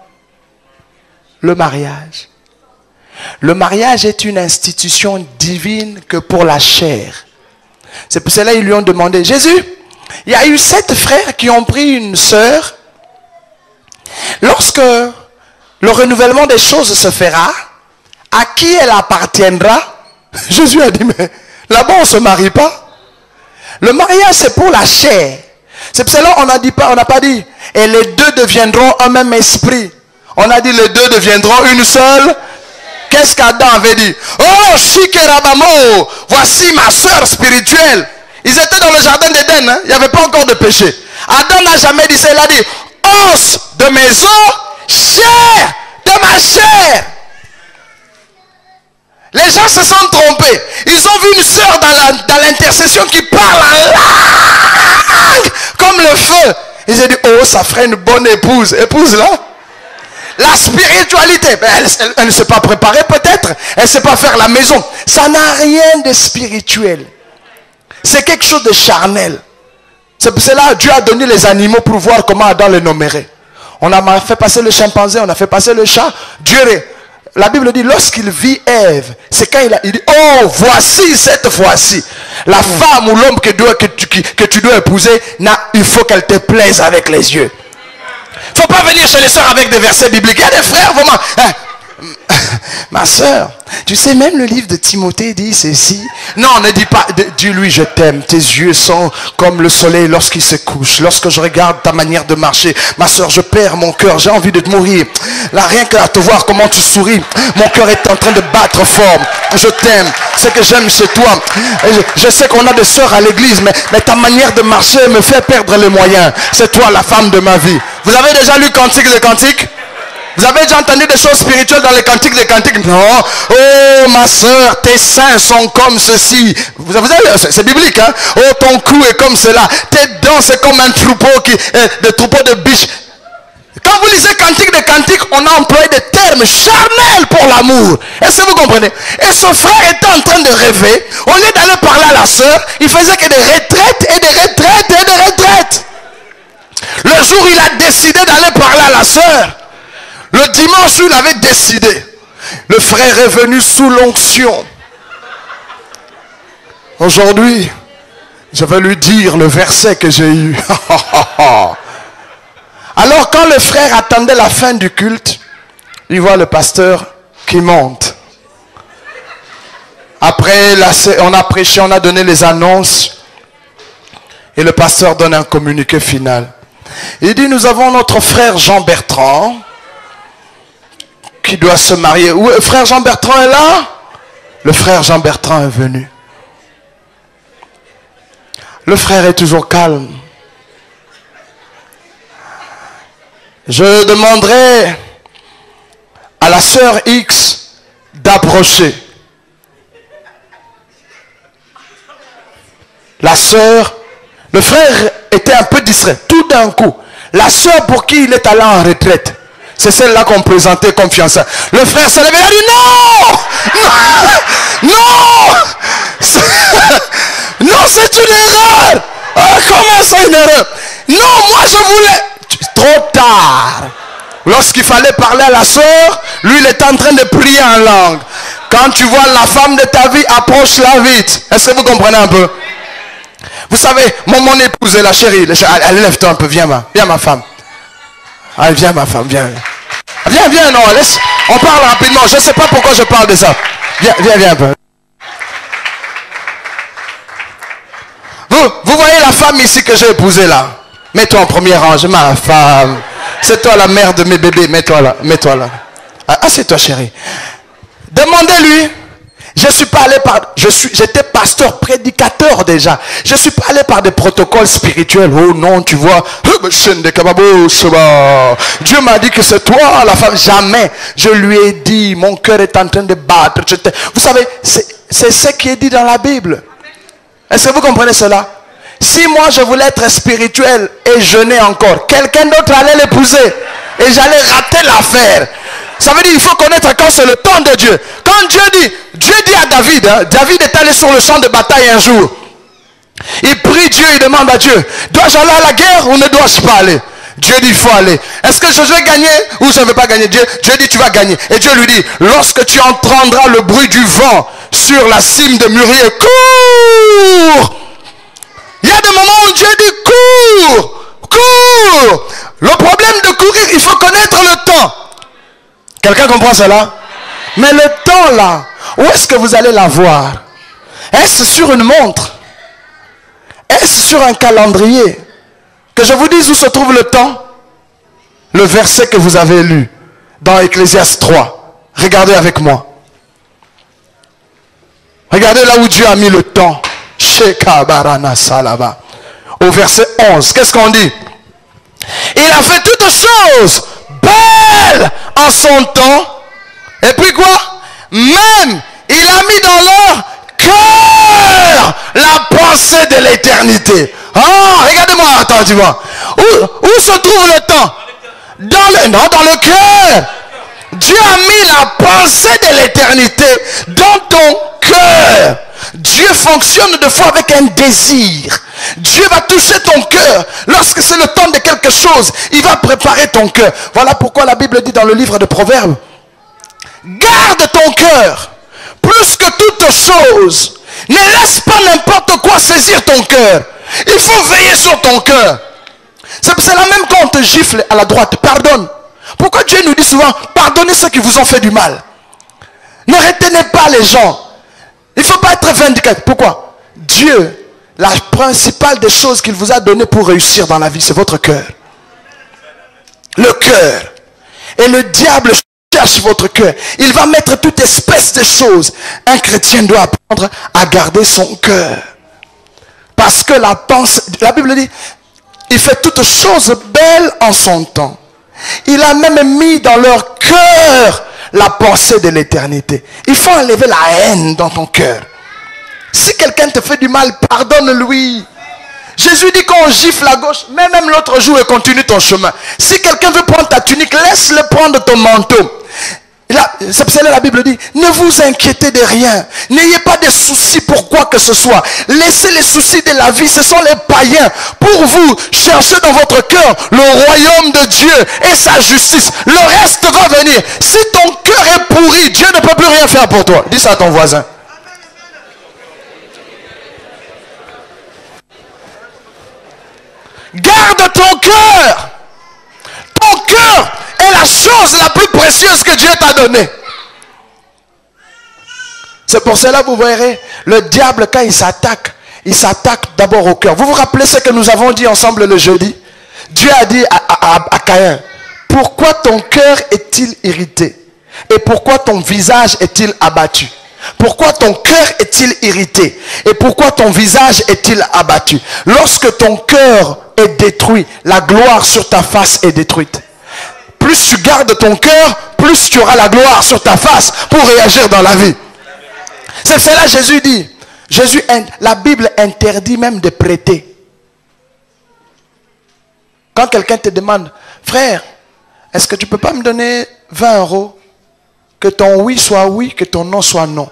le mariage. Le mariage est une institution divine que pour la chair. C'est pour cela qu'ils lui ont demandé, Jésus, il y a eu 7 frères qui ont pris une sœur. Lorsque le renouvellement des choses se fera, à qui elle appartiendra? Jésus a dit, mais là-bas on ne se marie pas. Le mariage c'est pour la chair. C'est pour cela qu'on n'a pas dit, et les deux deviendront un même esprit. On a dit, les deux deviendront une seule. Qu'est-ce qu'Adam avait dit? Oh, Shikerabamo, voici ma soeur spirituelle. Ils étaient dans le jardin d'Éden, hein? Il n'y avait pas encore de péché. Adam n'a jamais dit ça, il a dit, os de mes os, chair de ma chair. Les gens se sont trompés. Ils ont vu une sœur dans l'intercession qui parle en langue comme le feu. Ils ont dit, oh, ça ferait une bonne épouse. Épouse là. La spiritualité, elle ne s'est pas préparée peut-être. Elle ne sait pas faire la maison. Ça n'a rien de spirituel. C'est quelque chose de charnel. C'est pour cela que Dieu a donné les animaux pour voir comment Adam les nommerait. On a fait passer le chimpanzé, on a fait passer le chat. Dieu, la Bible dit, lorsqu'il vit Ève, c'est quand il dit, oh, voici cette fois-ci. La femme ou l'homme que tu dois épouser, il faut qu'elle te plaise avec les yeux. Il ne faut pas venir chez les sœurs avec des versets bibliques. Il y a des frères vraiment. Ma sœur, tu sais, même le livre de Timothée dit ceci. Non, ne dis pas, dis-lui je t'aime. Tes yeux sont comme le soleil lorsqu'il se couche. Lorsque je regarde ta manière de marcher, ma sœur, je perds mon cœur. J'ai envie de te mourir. Là, rien qu'à te voir comment tu souris, mon cœur est en train de battre fort. Je t'aime. Ce que j'aime chez toi. Je sais qu'on a des sœurs à l'église, mais ta manière de marcher me fait perdre les moyens. C'est toi la femme de ma vie. Vous avez déjà lu Cantique des Cantiques? Vous avez déjà entendu des choses spirituelles dans les cantiques des cantiques? Non. Oh ma soeur, tes seins sont comme ceci. Vous avez, c'est biblique, hein? Oh ton cou est comme cela. Tes dents c'est comme un troupeau des troupeaux de biches. Quand vous lisez Cantique des Cantiques, on a employé des termes charnels pour l'amour. Est-ce que vous comprenez? Et ce frère était en train de rêver. Au lieu d'aller parler à la sœur, il faisait que des retraites et des retraites et des retraites. Le jour où il a décidé d'aller parler à la sœur, le dimanche où il avait décidé, le frère est venu sous l'onction. Aujourd'hui, je vais lui dire le verset que j'ai eu. Alors quand le frère attendait la fin du culte, il voit le pasteur qui monte. Après, on a prêché, on a donné les annonces. Et le pasteur donne un communiqué final. Il dit, nous avons notre frère Jean-Bertrand qui doit se marier. Où, frère Jean-Bertrand est là? Le frère Jean-Bertrand est venu. Le frère est toujours calme. Je demanderai à la sœur X d'approcher. La sœur, le frère était un peu distrait. Tout d'un coup, la sœur pour qui il est allé en retraite, c'est celle-là qu'on présentait comme fiancée. Le frère s'est levé et a dit non, non, non, c'est une erreur. Comment ça une erreur? Non, moi je voulais. Trop tard. Lorsqu'il fallait parler à la sœur, lui il était en train de prier en langue. Quand tu vois la femme de ta vie, approche-la vite. Est-ce que vous comprenez un peu? Vous savez, mon épouse est la chérie. Allez, lève-toi un peu, viens ma femme. Allez, viens ma femme, viens. Viens, non, laisse. On parle rapidement. Je ne sais pas pourquoi je parle de ça. Viens un peu. Vous voyez la femme ici que j'ai épousée là. Mets-toi en premier rang, ma femme. C'est toi la mère de mes bébés. Mets-toi là. Assieds-toi, chérie. Demandez-lui. J'étais pasteur, prédicateur déjà. Je ne suis pas allé par des protocoles spirituels. Oh non, tu vois. Dieu m'a dit que c'est toi la femme. Jamais. Je lui ai dit, mon cœur est en train de battre. Vous savez, c'est ce qui est dit dans la Bible. Est-ce que vous comprenez cela? Si moi je voulais être spirituel et jeûner encore, quelqu'un d'autre allait l'épouser. Et j'allais rater l'affaire. Ça veut dire qu'il faut connaître quand c'est le temps de Dieu. Quand Dieu dit à David, David est allé sur le champ de bataille un jour. Il prie Dieu, il demande à Dieu, dois-je aller à la guerre ou ne dois-je pas aller? Dieu dit, il faut aller. Est-ce que je vais gagner ou je ne vais pas gagner? Dieu dit, tu vas gagner. Et Dieu lui dit, lorsque tu entendras le bruit du vent sur la cime de mûrier, cours! Il y a des moments où Dieu dit, cours! Le problème de courir, il faut connaître le temps. Quelqu'un comprend cela? Mais le temps là, où est-ce que vous allez l'avoir? Est-ce sur une montre? Est-ce sur un calendrier? Que je vous dise où se trouve le temps? Le verset que vous avez lu dans Ecclésiaste 3. Regardez avec moi. Regardez là où Dieu a mis le temps. Au verset 11, qu'est-ce qu'on dit? Il a fait toutes choses belles en son temps. Et puis quoi? Même il a mis dans leur cœur la pensée de l'éternité. Regardez-moi attentivement. Où se trouve le temps? Dans le cœur. Dieu a mis la pensée de l'éternité dans ton cœur. Dieu fonctionne de fois avec un désir. Dieu va toucher ton cœur. Lorsque c'est le temps de quelque chose, il va préparer ton cœur. Voilà pourquoi la Bible dit dans le livre de Proverbes, garde ton cœur plus que toute chose. Ne laisse pas n'importe quoi saisir ton cœur. Il faut veiller sur ton cœur. C'est la même quand on te gifle à la droite. Pardonne. Pourquoi Dieu nous dit souvent, pardonnez ceux qui vous ont fait du mal. Ne retenez pas les gens. Il ne faut pas être vindicatif. Pourquoi? Dieu, la principale des choses qu'il vous a donné pour réussir dans la vie, c'est votre cœur. Le cœur. Et le diable cherche votre cœur. Il va mettre toute espèce de choses. Un chrétien doit apprendre à garder son cœur. Parce que la Bible dit, il fait toutes choses belles en son temps. Il a même mis dans leur cœur la pensée de l'éternité. Il faut enlever la haine dans ton cœur. Si quelqu'un te fait du mal, pardonne-lui. Jésus dit qu'on gifle à gauche, mais même l'autre jour et continue ton chemin. Si quelqu'un veut prendre ta tunique, laisse-le prendre ton manteau. C'est pour cela que la Bible dit, ne vous inquiétez de rien. N'ayez pas de soucis pour quoi que ce soit. Laissez les soucis de la vie, ce sont les païens. Pour vous, cherchez dans votre cœur le royaume de Dieu et sa justice. Le reste va venir. Si ton cœur est pourri, Dieu ne peut plus rien faire pour toi. Dis ça à ton voisin. Garde ton cœur. Ton cœur est la chose la plus précieuse que Dieu t'a donnée. C'est pour cela que vous verrez, le diable quand il s'attaque d'abord au cœur. Vous vous rappelez ce que nous avons dit ensemble le jeudi? Dieu a dit à Caïn, pourquoi ton cœur est-il irrité? Et pourquoi ton visage est-il abattu? Pourquoi ton cœur est-il irrité? Et pourquoi ton visage est-il abattu? Lorsque ton cœur est détruit, la gloire sur ta face est détruite. plus tu gardes ton cœur, plus tu auras la gloire sur ta face pour réagir dans la vie. C'est cela que Jésus dit. La Bible interdit même de prêter. Quand quelqu'un te demande, frère, est-ce que tu ne peux pas me donner 20 €? Que ton oui soit oui, que ton non soit non.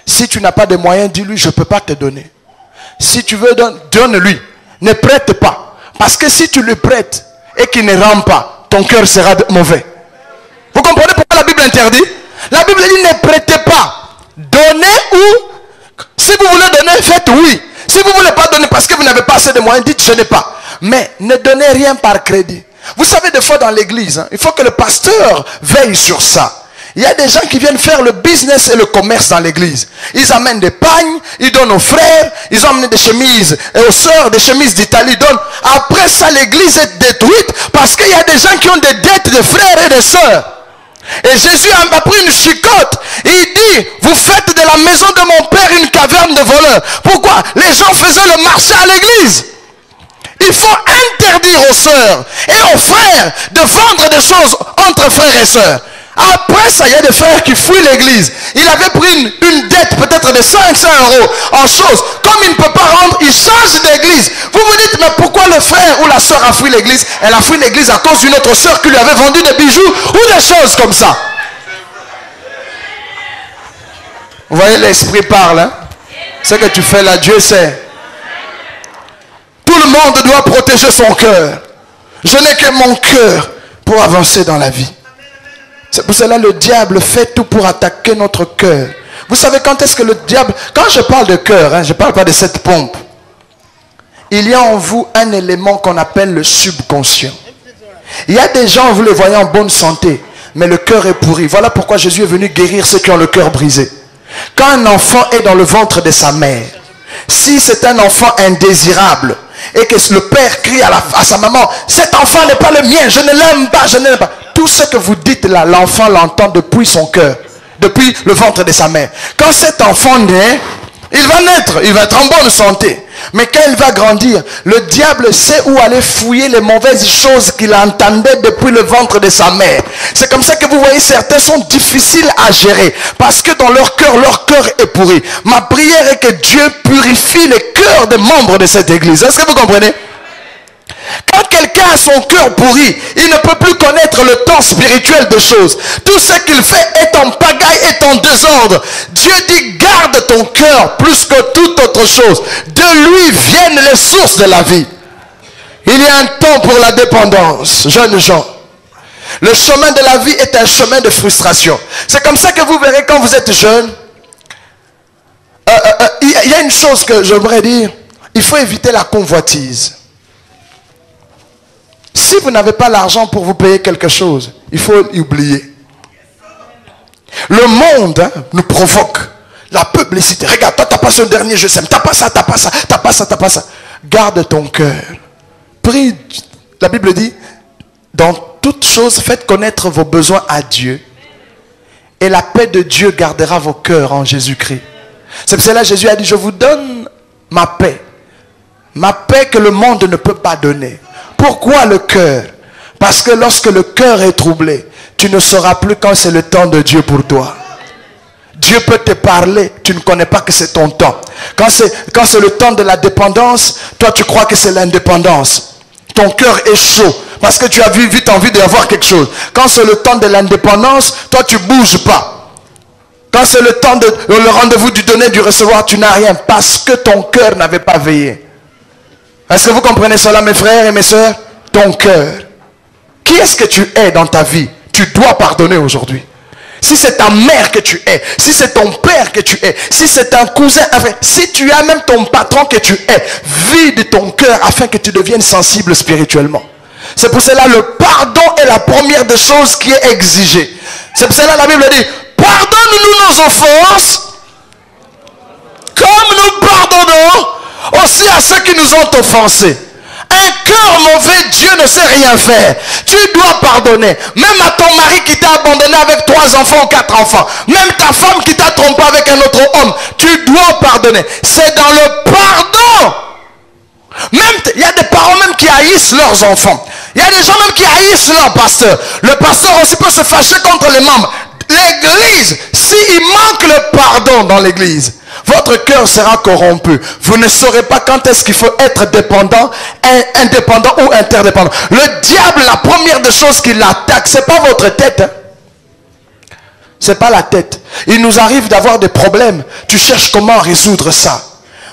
Si tu n'as pas de moyens, dis-lui, je ne peux pas te donner. Si tu veux, donne-lui. Ne prête pas. Parce que si tu lui prêtes et qu'il ne rend pas, ton cœur sera mauvais. Vous comprenez pourquoi la Bible interdit? La Bible dit, ne prêtez pas. Donnez ou, si vous voulez donner, faites oui. Si vous ne voulez pas donner parce que vous n'avez pas assez de moyens, dites, je n'ai pas. Mais ne donnez rien par crédit. Vous savez, des fois dans l'église, il faut que le pasteur veille sur ça. Il y a des gens qui viennent faire le business et le commerce dans l'église. Ils amènent des pagnes, ils donnent aux frères, ils ont amené des chemises et aux sœurs, des chemises d'Italie, ils donnent. Après ça, l'église est détruite parce qu'il y a des gens qui ont des dettes de frères et de sœurs. Et Jésus a pris une chicotte. Et il dit, vous faites de la maison de mon père une caverne de voleurs. Pourquoi? Les gens faisaient le marché à l'église. Il faut interdire aux sœurs et aux frères de vendre des choses entre frères et sœurs. Après ça, il y a des frères qui fuient l'église. Il avait pris une dette peut-être de 500 € en choses. Comme il ne peut pas rendre, il change d'église. Vous vous dites, mais pourquoi le frère ou la sœur a fui l'église? Elle a fui l'église à cause d'une autre sœur qui lui avait vendu des bijoux ou des choses comme ça. Vous voyez, l'esprit parle. Hein? Ce que tu fais là, Dieu sait. Tout le monde doit protéger son cœur. Je n'ai que mon cœur pour avancer dans la vie. C'est pour cela que le diable fait tout pour attaquer notre cœur. Vous savez quand est-ce que le diable... Quand je parle de cœur, je ne parle pas de cette pompe. Il y a en vous un élément qu'on appelle le subconscient. Il y a des gens, vous les voyez en bonne santé, mais le cœur est pourri. Voilà pourquoi Jésus est venu guérir ceux qui ont le cœur brisé. Quand un enfant est dans le ventre de sa mère, si c'est un enfant indésirable, et que le père crie à sa maman, cet enfant n'est pas le mien, je ne l'aime pas, je ne l'aime pas. Tout ce que vous dites là, l'enfant l'entend depuis son cœur, depuis le ventre de sa mère. Quand cet enfant naît, il va naître, il va être en bonne santé. Mais quand il va grandir, le diable sait où aller fouiller les mauvaises choses qu'il entendait depuis le ventre de sa mère. C'est comme ça que vous voyez, certains sont difficiles à gérer. Parce que dans leur cœur est pourri. Ma prière est que Dieu purifie les cœurs des membres de cette église. Est-ce que vous comprenez? Quand quelqu'un a son cœur pourri, il ne peut plus connaître le temps spirituel de choses. Tout ce qu'il fait est en pagaille, est en désordre. Dieu dit, garde ton cœur plus que toute autre chose. De lui viennent les sources de la vie. Il y a un temps pour la dépendance, jeunes gens. Le chemin de la vie est un chemin de frustration. C'est comme ça que vous verrez quand vous êtes jeune. Il y a une chose que j'aimerais dire. Il faut éviter la convoitise. Si vous n'avez pas l'argent pour vous payer quelque chose, il faut oublier. Le monde nous provoque. La publicité. Regarde, toi, tu n'as pas ce dernier, je sème. Tu n'as pas ça, tu n'as pas ça, tu n'as pas ça, tu n'as pas ça. Garde ton cœur. Prie. La Bible dit, dans toutes choses, faites connaître vos besoins à Dieu. Et la paix de Dieu gardera vos cœurs en Jésus-Christ. C'est pour cela que Jésus a dit, je vous donne ma paix. Ma paix que le monde ne peut pas donner. Pourquoi le cœur? Parce que lorsque le cœur est troublé, tu ne sauras plus quand c'est le temps de Dieu pour toi. Dieu peut te parler, tu ne connais pas que c'est ton temps. Quand c'est le temps de la dépendance, toi tu crois que c'est l'indépendance. Ton cœur est chaud parce que tu as vite envie d'avoir quelque chose. Quand c'est le temps de l'indépendance, toi tu ne bouges pas. Quand c'est le temps de le rendez-vous du donner, du recevoir, tu n'as rien parce que ton cœur n'avait pas veillé. Est-ce que vous comprenez cela, mes frères et mes sœurs? Ton cœur. Qui est-ce que tu es dans ta vie? Tu dois pardonner aujourd'hui. Si c'est ta mère que tu es, si c'est ton père que tu es, si c'est un cousin, enfin, si tu as même ton patron que tu es, vide ton cœur afin que tu deviennes sensible spirituellement. C'est pour cela le pardon est la première des choses qui est exigée. C'est pour cela la Bible dit, pardonne-nous nos offenses, comme nous pardonnons aussi à ceux qui nous ont offensés. Un cœur mauvais, Dieu ne sait rien faire. Tu dois pardonner. Même à ton mari qui t'a abandonné avec 3 enfants ou 4 enfants. Même ta femme qui t'a trompé avec un autre homme. Tu dois pardonner. C'est dans le pardon Même, il y a des parents même qui haïssent leurs enfants. Il y a des gens même qui haïssent leur pasteur. Le pasteur aussi peut se fâcher contre les membres. L'église, s'il manque le pardon dans l'église, votre cœur sera corrompu. Vous ne saurez pas quand est-ce qu'il faut être dépendant, indépendant ou interdépendant. Le diable, la première des choses qu'il attaque, c'est pas votre tête. Hein. C'est pas la tête. Il nous arrive d'avoir des problèmes. Tu cherches comment résoudre ça.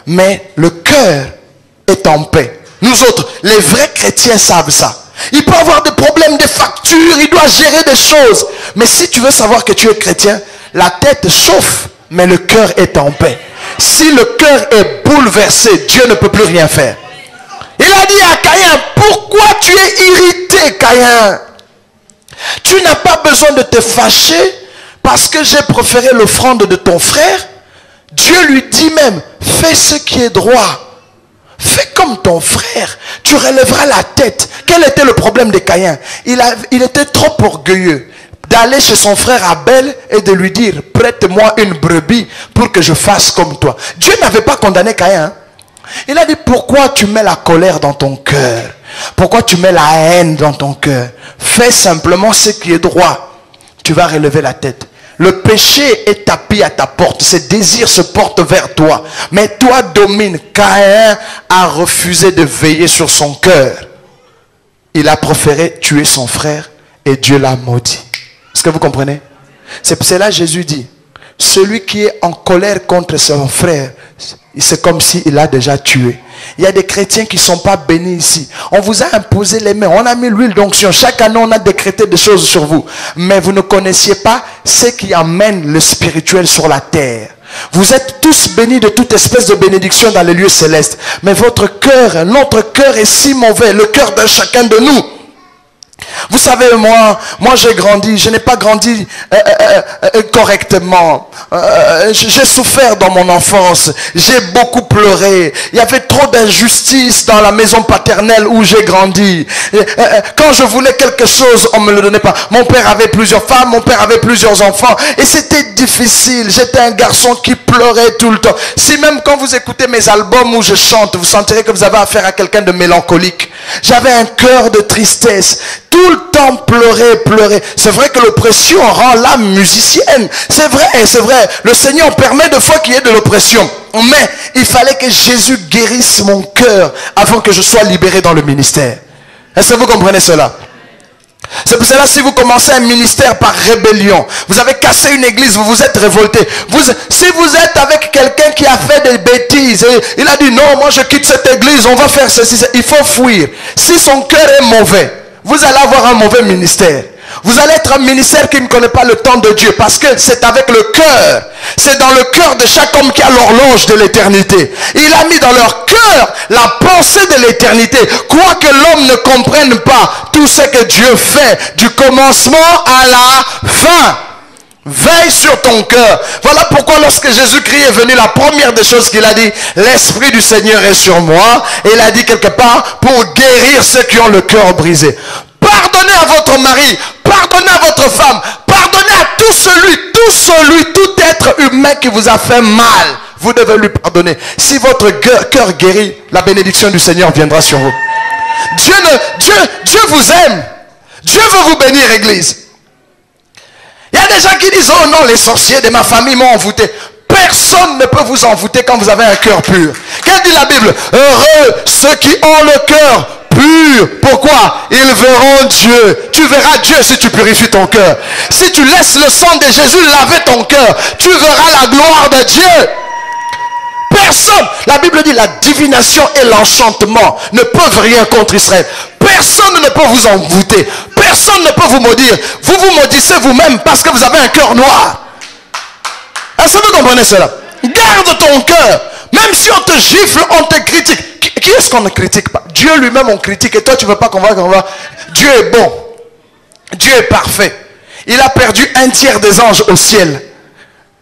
Mais le cœur est en paix. Nous autres, les vrais chrétiens savent ça. Il peut avoir des problèmes, des factures, il doit gérer des choses. Mais si tu veux savoir que tu es chrétien, la tête chauffe, mais le cœur est en paix. Si le cœur est bouleversé, Dieu ne peut plus rien faire. Il a dit à Caïn, pourquoi tu es irrité, Caïn? Tu n'as pas besoin de te fâcher parce que j'ai préféré l'offrande de ton frère. Dieu lui dit même, fais ce qui est droit. Fais comme ton frère, tu relèveras la tête. Quel était le problème de Caïn? Il était trop orgueilleux d'aller chez son frère Abel et de lui dire, prête-moi une brebis pour que je fasse comme toi. Dieu n'avait pas condamné Caïn. Hein? Il a dit, pourquoi tu mets la colère dans ton cœur? Pourquoi tu mets la haine dans ton cœur? Fais simplement ce qui est droit. Tu vas relever la tête. Le péché est tapis à ta porte. Ses désirs se portent vers toi. Mais toi domine. Caïn a refusé de veiller sur son cœur. Il a préféré tuer son frère et Dieu l'a maudit. Est-ce que vous comprenez? C'est là Jésus dit, celui qui est en colère contre son frère, c'est comme s'il l'a déjà tué. Il y a des chrétiens qui ne sont pas bénis ici. On vous a imposé les mains. On a mis l'huile d'onction. Chaque année, on a décrété des choses sur vous. Mais vous ne connaissiez pas ce qui amène le spirituel sur la terre. Vous êtes tous bénis de toute espèce de bénédiction dans les lieux célestes. Mais votre cœur, notre cœur est si mauvais. Le cœur de chacun de nous. Vous savez, moi j'ai grandi, je n'ai pas grandi correctement. J'ai souffert dans mon enfance, j'ai beaucoup pleuré. Il y avait trop d'injustice dans la maison paternelle où j'ai grandi. Quand je voulais quelque chose, on ne me le donnait pas. Mon père avait plusieurs femmes, mon père avait plusieurs enfants. Et c'était difficile. J'étais un garçon qui pleurait tout le temps. Si même quand vous écoutez mes albums où je chante, vous sentirez que vous avez affaire à quelqu'un de mélancolique. J'avais un cœur de tristesse. Tout le temps pleurer. C'est vrai que l'oppression rend l'âme musicienne. C'est vrai. Le Seigneur permet de fois qu'il y ait de l'oppression. Mais il fallait que Jésus guérisse mon cœur avant que je sois libéré dans le ministère. Est-ce que vous comprenez cela? C'est pour cela, si vous commencez un ministère par rébellion, vous avez cassé une église, vous vous êtes révolté. Si vous êtes avec quelqu'un qui a fait des bêtises, et il a dit non, moi je quitte cette église, on va faire ceci, il faut fuir. Si son cœur est mauvais, vous allez avoir un mauvais ministère. Vous allez être un ministère qui ne connaît pas le temps de Dieu. Parce que c'est avec le cœur. C'est dans le cœur de chaque homme qui a l'horloge de l'éternité. Il a mis dans leur cœur la pensée de l'éternité. Quoique l'homme ne comprenne pas tout ce que Dieu fait du commencement à la fin. Veille sur ton cœur. Voilà pourquoi lorsque Jésus-Christ est venu, la première des choses qu'il a dit, l'Esprit du Seigneur est sur moi. Et il a dit quelque part, pour guérir ceux qui ont le cœur brisé. Pardonnez à votre mari, pardonnez à votre femme, pardonnez à tout être humain qui vous a fait mal. Vous devez lui pardonner. Si votre cœur guérit, la bénédiction du Seigneur viendra sur vous. Dieu vous aime. Dieu veut vous bénir, Église. Il y a des gens qui disent, oh non, les sorciers de ma famille m'ont envoûté. Personne ne peut vous envoûter quand vous avez un cœur pur. Qu'est-ce que dit la Bible? Heureux ceux qui ont le cœur pur. Pourquoi? Ils verront Dieu. Tu verras Dieu si tu purifies ton cœur. Si tu laisses le sang de Jésus laver ton cœur, tu verras la gloire de Dieu. Personne. La Bible dit la divination et l'enchantement ne peuvent rien contre Israël. Personne ne peut vous envoûter. Personne ne peut vous maudire. Vous vous maudissez vous-même parce que vous avez un cœur noir. Est-ce que vous comprenez cela? Garde ton cœur. Même si on te gifle, on te critique. Qui est-ce qu'on ne critique pas? Dieu lui-même on critique. Et toi tu ne veux pas qu'on va. Dieu est bon. Dieu est parfait. Il a perdu un tiers des anges au ciel.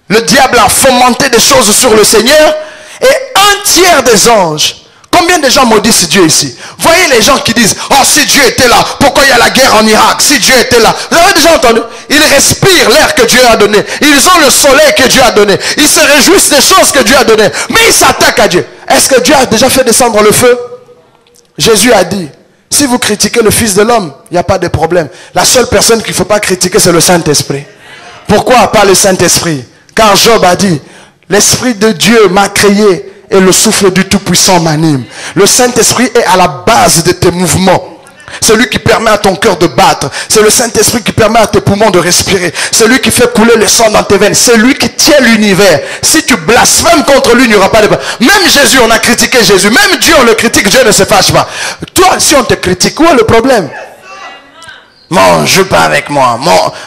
Le diable a fomenté des choses sur le Seigneur. Et un tiers des anges. Combien de gens maudissent Dieu ici? Voyez les gens qui disent, oh si Dieu était là, pourquoi il y a la guerre en Irak? Si Dieu était là. Vous avez déjà entendu? Ils respirent l'air que Dieu a donné. Ils ont le soleil que Dieu a donné. Ils se réjouissent des choses que Dieu a données. Mais ils s'attaquent à Dieu. Est-ce que Dieu a déjà fait descendre le feu? Jésus a dit, si vous critiquez le Fils de l'homme, il n'y a pas de problème. La seule personne qu'il ne faut pas critiquer, c'est le Saint-Esprit. Pourquoi pas le Saint-Esprit? Car Job a dit, l'Esprit de Dieu m'a créé et le souffle du Tout-Puissant m'anime. Le Saint-Esprit est à la base de tes mouvements. Celui qui permet à ton cœur de battre. C'est le Saint-Esprit qui permet à tes poumons de respirer. C'est lui qui fait couler le sang dans tes veines. C'est lui qui tient l'univers. Si tu blasphèmes contre lui, il n'y aura pas de... Même Jésus, on a critiqué Jésus. Même Dieu, on le critique. Dieu ne se fâche pas. Toi, si on te critique, où est le problème? Mon, joue pas avec moi.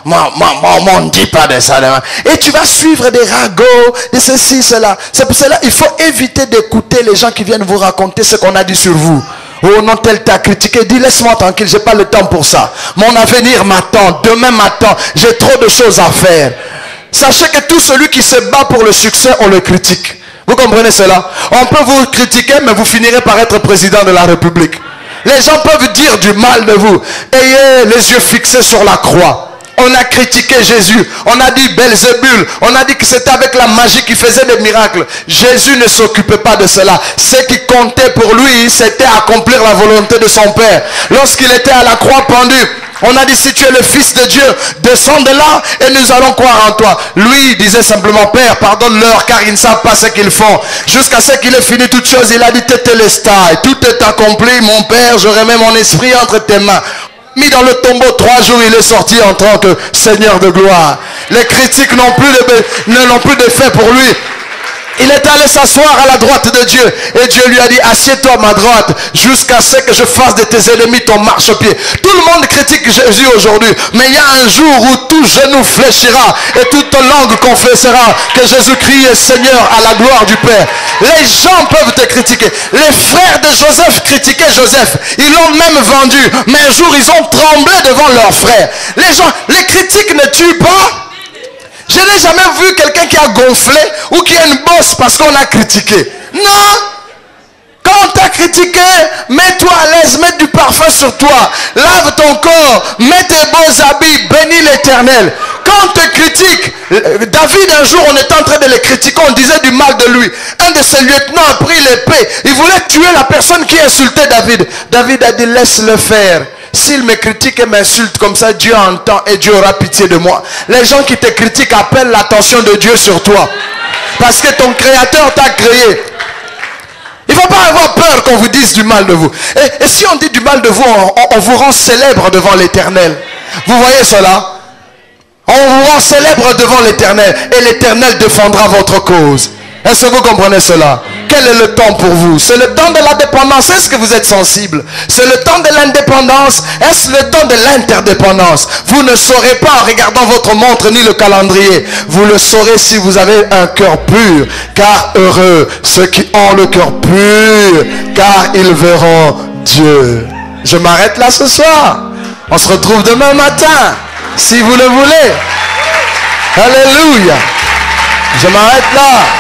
Mon, dis pas de ça. Et tu vas suivre des ragots, de ceci, cela. C'est pour cela il faut éviter d'écouter les gens qui viennent vous raconter ce qu'on a dit sur vous. Oh non, tel t'a critiqué. Dis, laisse-moi tranquille, j'ai pas le temps pour ça. Mon avenir m'attend, demain m'attend. J'ai trop de choses à faire. Sachez que tout celui qui se bat pour le succès, on le critique. Vous comprenez cela? On peut vous critiquer, mais vous finirez par être président de la République. Les gens peuvent dire du mal de vous. Ayez les yeux fixés sur la croix. On a critiqué Jésus. On a dit Belzébul. On a dit que c'était avec la magie qui faisait des miracles. Jésus ne s'occupait pas de cela. Ce qui comptait pour lui, c'était accomplir la volonté de son Père. Lorsqu'il était à la croix pendu, on a dit, si tu es le Fils de Dieu, descends de là et nous allons croire en toi. Lui disait simplement, Père, pardonne-leur car ils ne savent pas ce qu'ils font. Jusqu'à ce qu'il ait fini toute chose, il a dit, Tétélestai, tout est accompli, mon Père, je remets mon esprit entre tes mains. Mis dans le tombeau 3 jours, il est sorti en tant que Seigneur de gloire. Les critiques n'ont plus d'effet pour lui. Il est allé s'asseoir à la droite de Dieu. Et Dieu lui a dit, assieds-toi à ma droite jusqu'à ce que je fasse de tes ennemis ton marchepied. Tout le monde critique Jésus aujourd'hui. Mais il y a un jour où tout genou fléchira et toute langue confessera que Jésus-Christ est Seigneur à la gloire du Père. Les gens peuvent te critiquer. Les frères de Joseph critiquaient Joseph. Ils l'ont même vendu. Mais un jour, ils ont tremblé devant leurs frères. Les critiques ne tuent pas. Je n'ai jamais vu quelqu'un qui a gonflé ou qui a une bosse parce qu'on a critiqué. Non. Quand on t'a critiqué, mets-toi à l'aise, mets du parfum sur toi. Lave ton corps, mets tes beaux habits, bénis l'Éternel. Quand on te critique, David un jour, on était en train de le critiquer, on disait du mal de lui. Un de ses lieutenants a pris l'épée. Il voulait tuer la personne qui insultait David. David a dit, laisse-le faire. S'il me critique et m'insulte comme ça, Dieu entend et Dieu aura pitié de moi. Les gens qui te critiquent appellent l'attention de Dieu sur toi. Parce que ton Créateur t'a créé. Il ne faut pas avoir peur qu'on vous dise du mal de vous. Et si on dit du mal de vous, on vous rend célèbre devant l'Éternel. Vous voyez cela? On vous rend célèbre devant l'Éternel. Et l'Éternel défendra votre cause. Est-ce que vous comprenez cela? Quel est le temps pour vous? C'est le temps de la dépendance. Est-ce que vous êtes sensible? C'est le temps de l'indépendance. Est-ce le temps de l'interdépendance? Vous ne saurez pas en regardant votre montre ni le calendrier. Vous le saurez si vous avez un cœur pur. Car heureux ceux qui ont le cœur pur, car ils verront Dieu. Je m'arrête là ce soir. On se retrouve demain matin, si vous le voulez. Alléluia. Je m'arrête là.